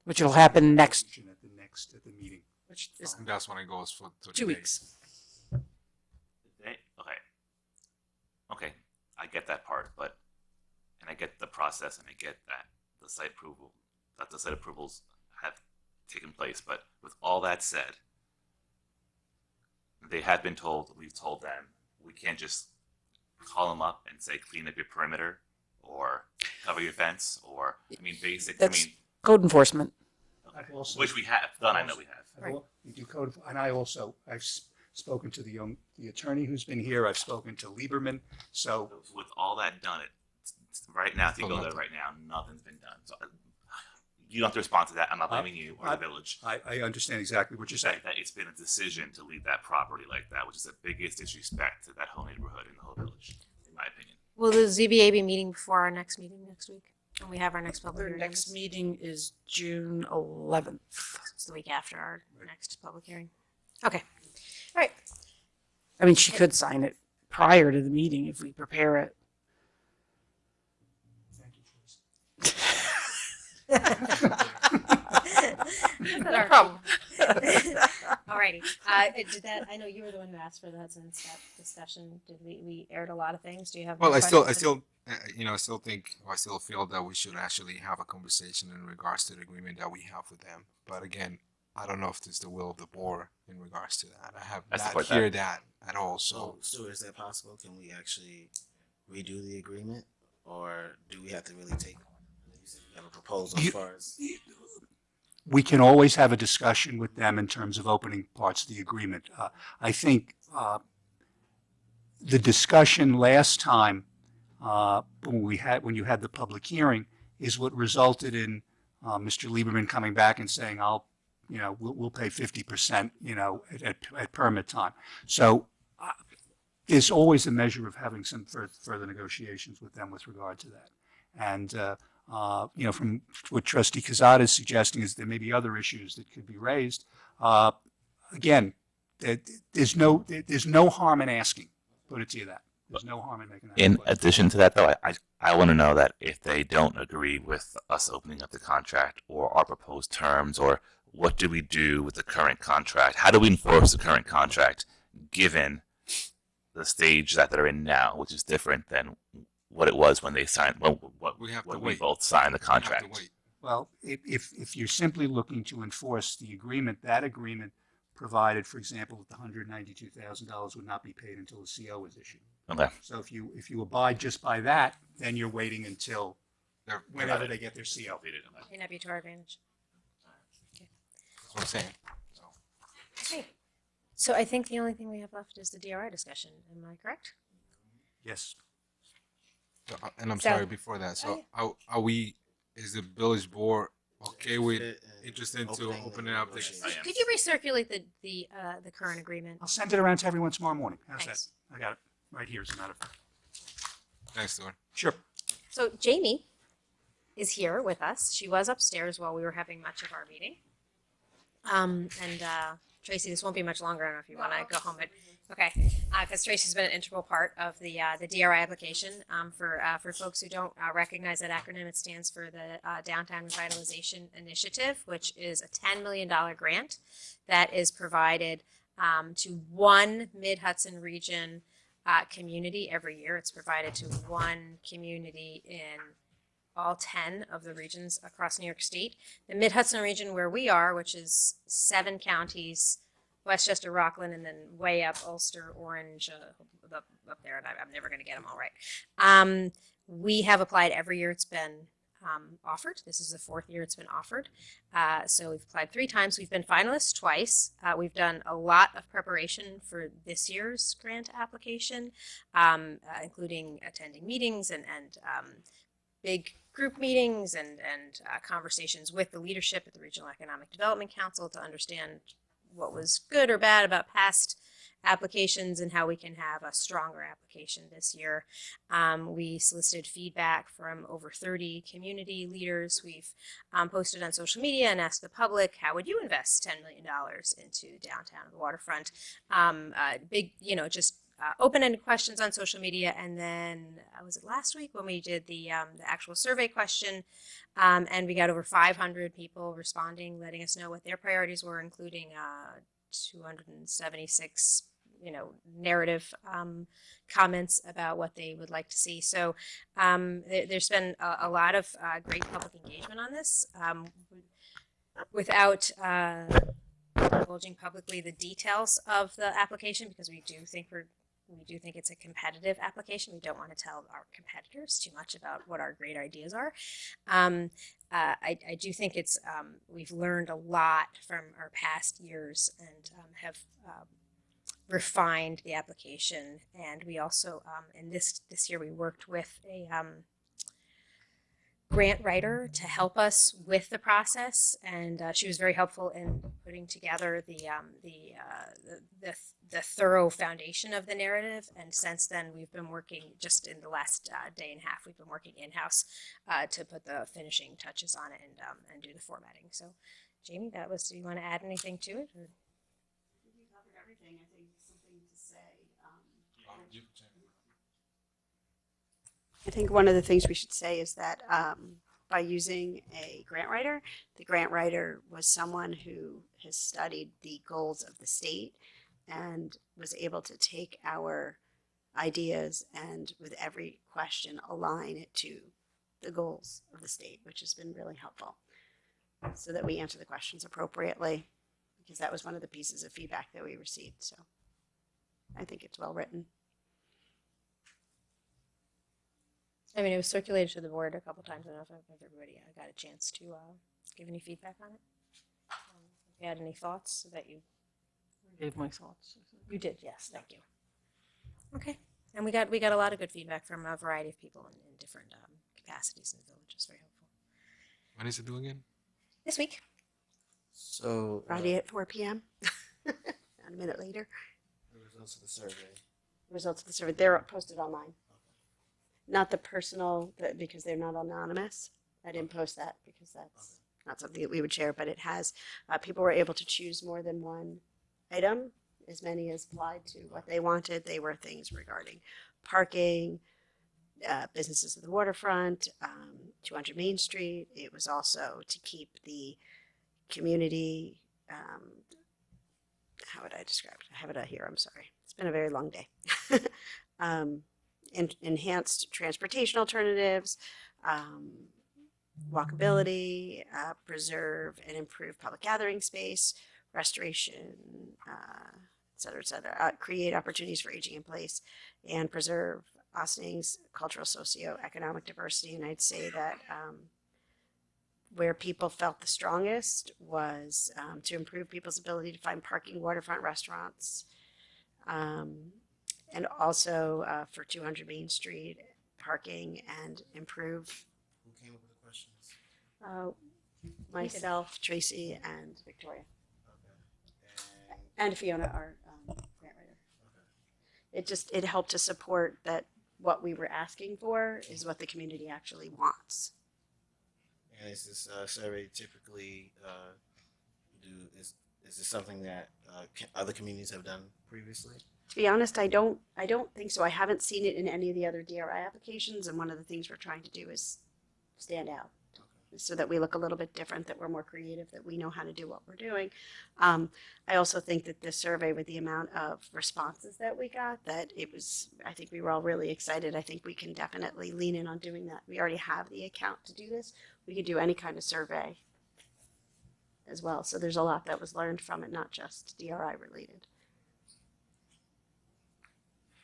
which will happen next. At the meeting. Which is And that's when it goes for 30 2 days. weeks. Okay. Okay, I get that part, and I get the process, and I get that the site approvals have taken place. But with all that said, they have been told, we've told them, we can't just call them up and say, clean up your perimeter or cover your fence, or, I mean, That's code enforcement. which we have done, I know we have. We do code, and I've spoken to the attorney who's been here. I've spoken to Lieberman. So with all that done, right now, if you go there right now, nothing's been done. So you don't have to respond to that. I'm not blaming you or the village. I understand exactly what you're saying. That it's been a decision to leave that property like that, which is the biggest disrespect to that whole neighborhood and the whole village, in my opinion. Will the ZBA be meeting before our next meeting next week? When we have our next public Their hearing? next meeting is June 11th. It's the week after our next public hearing. Okay. All right. I mean, she could sign it prior to the meeting if we prepare it. No problem. Alrighty. I know you were the one who asked for the Hudson Steppe discussion. Did we aired a lot of things? Do you have? Well, more I still feel that we should actually have a conversation in regards to the agreement that we have with them. But again, I don't know if it's the will of the board in regards to that. I have not heard that at all. So, Stuart, is that possible? Can we actually redo the agreement, or do we have to really have a proposal as far as? We can always have a discussion with them in terms of opening parts of the agreement. I think the discussion last time when you had the public hearing is what resulted in Mr. Lieberman coming back and saying, we'll pay 50%, at permit time. So there's always a measure of having some further negotiations with them with regard to that. And from what Trustee Kahan is suggesting is there may be other issues that could be raised. Again, there's no harm in asking. Put it to you that. There's no harm in making that. In addition to that, though, I want to know that if they don't agree with us opening up the contract or our proposed terms, or what do we do with the current contract? How do we enforce the current contract given the stage that they're in now, which is different than what it was when they signed, when we both signed the contract? Well, if you're simply looking to enforce the agreement, that agreement provided, for example, that the $192,000 would not be paid until the CO is issued. Okay. So if you abide just by that, then you're waiting until whenever they get their CO. May not be to our advantage. That's what I'm saying. Okay. So I think the only thing we have left is the DRI discussion. Am I correct? Yes. And I'm So- sorry before that. So are we? Is the village board okay with interested to open it up? Could you recirculate the current agreement? I'll send it around to everyone tomorrow morning. How's Thanks. that? I got it right here, as a matter of fact. Thanks, Stuart. Sure. So Jaimie is here with us. She was upstairs while we were having much of our meeting. Tracey, this won't be much longer. I don't know if you want to go home, but okay, because Tracey's been an integral part of the DRI application. For folks who don't recognize that acronym, it stands for the Downtown Revitalization Initiative, which is a $10 million grant that is provided to one Mid-Hudson region community every year. It's provided to one community in all 10 of the regions across New York State. The Mid-Hudson region where we are, which is 7 counties, Westchester, Rockland, and then way up Ulster, Orange, up there, and I'm never going to get them all right. We have applied every year it's been offered. This is the 4th year it's been offered. So we've applied 3 times. We've been finalists twice. We've done a lot of preparation for this year's grant application, including attending meetings and big group meetings and conversations with the leadership at the Regional Economic Development Council to understand what was good or bad about past applications and how we can have a stronger application this year. We solicited feedback from over 30 community leaders. We've posted on social media and asked the public, how would you invest $10 million into downtown and the waterfront? Big, just open-ended questions on social media, and then was it last week when we did the actual survey question, and we got over 500 people responding, letting us know what their priorities were, including 276 narrative comments about what they would like to see. So there's been a lot of great public engagement on this. Without divulging publicly the details of the application, because we do think it's a competitive application. We don't want to tell our competitors too much about what our great ideas are. I do think it's we've learned a lot from our past years and have refined the application. And we also in this year we worked with a grant writer to help us with the process, and she was very helpful in putting together the thorough foundation of the narrative. And since then, we've been working just in the last day and a half. We've been working in-house to put the finishing touches on it and do the formatting. So, Jaimie, that was. Do you want to add anything to it? Or? You covered everything. I think something to say. I think one of the things we should say is that by using a grant writer, the grant writer was someone who has studied the goals of the state and was able to take our ideas and with every question align it to the goals of the state, which has been really helpful so that we answer the questions appropriately, because that was one of the pieces of feedback that we received. So I think it's well written. I mean, it was circulated to the board a couple times. I don't know if everybody got a chance to give any feedback on it. If you had any thoughts that you Gave my thoughts. You did, yes. Thank you. Okay, and we got a lot of good feedback from a variety of people in different capacities in the village. It's very helpful. When is it due again? This week. So Friday at 4 p.m. Not a minute later. The results of the survey. Results of the survey, they're posted online. Not the personal, because they're not anonymous. I didn't post that because that's not something that we would share, but it has, people were able to choose more than one item, as many as applied to what they wanted. They were things regarding parking, businesses at the waterfront, 200 Main Street. It was also to keep the community, how would I describe it? I have it out here, I'm sorry. It's been a very long day. Enhanced transportation alternatives, walkability, preserve and improve public gathering space, restoration, et cetera, create opportunities for aging in place, and preserve Austening's cultural, socio-economic diversity. And I'd say that where people felt the strongest was to improve people's ability to find parking, waterfront restaurants, and also for 200 Main Street, parking and improve. Who came up with the questions? Myself, Tracey, and Victoria, Okay. and Fiona, our grant writer. It helped to support that what we were asking for is what the community actually wants. And is this survey typically is this something that other communities have done previously? To be honest, I don't think so. I haven't seen it in any of the other DRI applications, and one of the things we're trying to do is stand out, so that we look a little bit different, that we're more creative, that we know how to do what we're doing. I also think that this survey, with the amount of responses that we got, that it was, I think we were all really excited. I think we can definitely lean in on doing that. We already have the account to do this. We could do any kind of survey as well. So there's a lot that was learned from it, not just DRI related.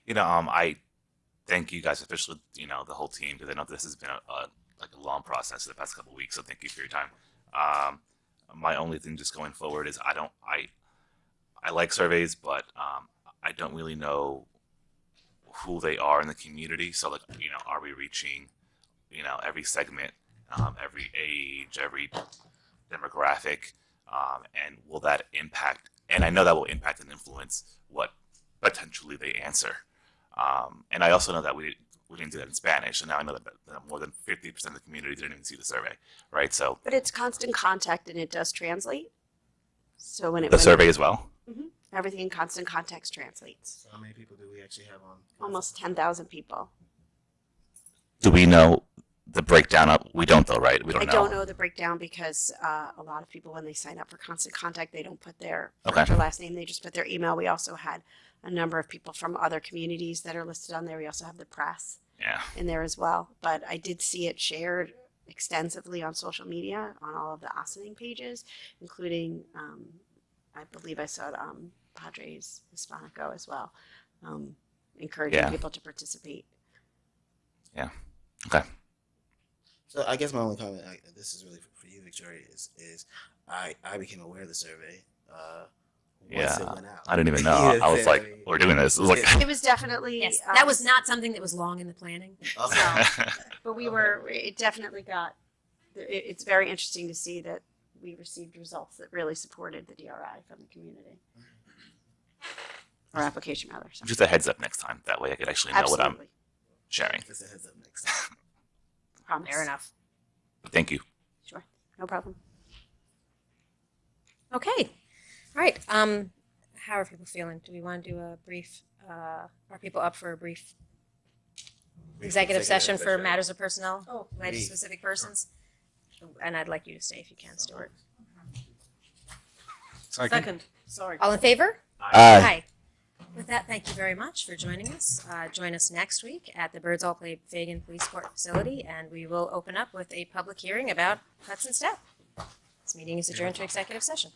I thank you guys, officially, the whole team, because I know this has been a long process in the past couple of weeks. So thank you for your time. My only thing just going forward is I like surveys, but I don't really know who they are in the community. So are we reaching, every segment, every age, every demographic, and will that impact? And I know that will impact and influence what potentially they answer. And I also know that we didn't do that in Spanish, so now I know that more than 50% of the community didn't even see the survey, right? So, but it's constant contact, and it does translate. So when the survey as well. Mm-hmm, everything in constant context translates. So how many people do we actually have on? Almost 10,000 people. Do we know the breakdown of? We don't though, right? We don't know. I don't know the breakdown because a lot of people, when they sign up for constant contact, they don't put their Okay. first or last name. They just put their email. We also had a number of people from other communities that are listed on there. We also have the press in there as well. But I did see it shared extensively on social media, on all of the Ossining pages, including, I believe I saw it on Padres Hispanico as well, encouraging people to participate. Yeah. Okay. So I guess my only comment, this is really for you, Victoria, is I became aware of the survey. Once it went out. I didn't even know. I was like, we're doing this. It was like, it was definitely Yes, that was not something that was long in the planning. Okay. But it definitely got, it's very interesting to see that we received results that really supported the DRI from the community. Or application, rather. Sorry. just a heads up next time. That way I could actually know what I'm sharing. Just a heads up next time. Promise. Fair enough. Thank you. Sure, no problem. Okay. All right. How are people feeling? Do we want to do a brief? Are people up for a brief executive session for matters of personnel related to specific persons? And I'd like you to stay if you can, Stuart. Second. Sorry. All in favor? Aye. With that, thank you very much for joining us. Join us next week at the Birds All Play Fagan Police Court facility, and we will open up with a public hearing about Hudson Steppe. This meeting is adjourned to executive session.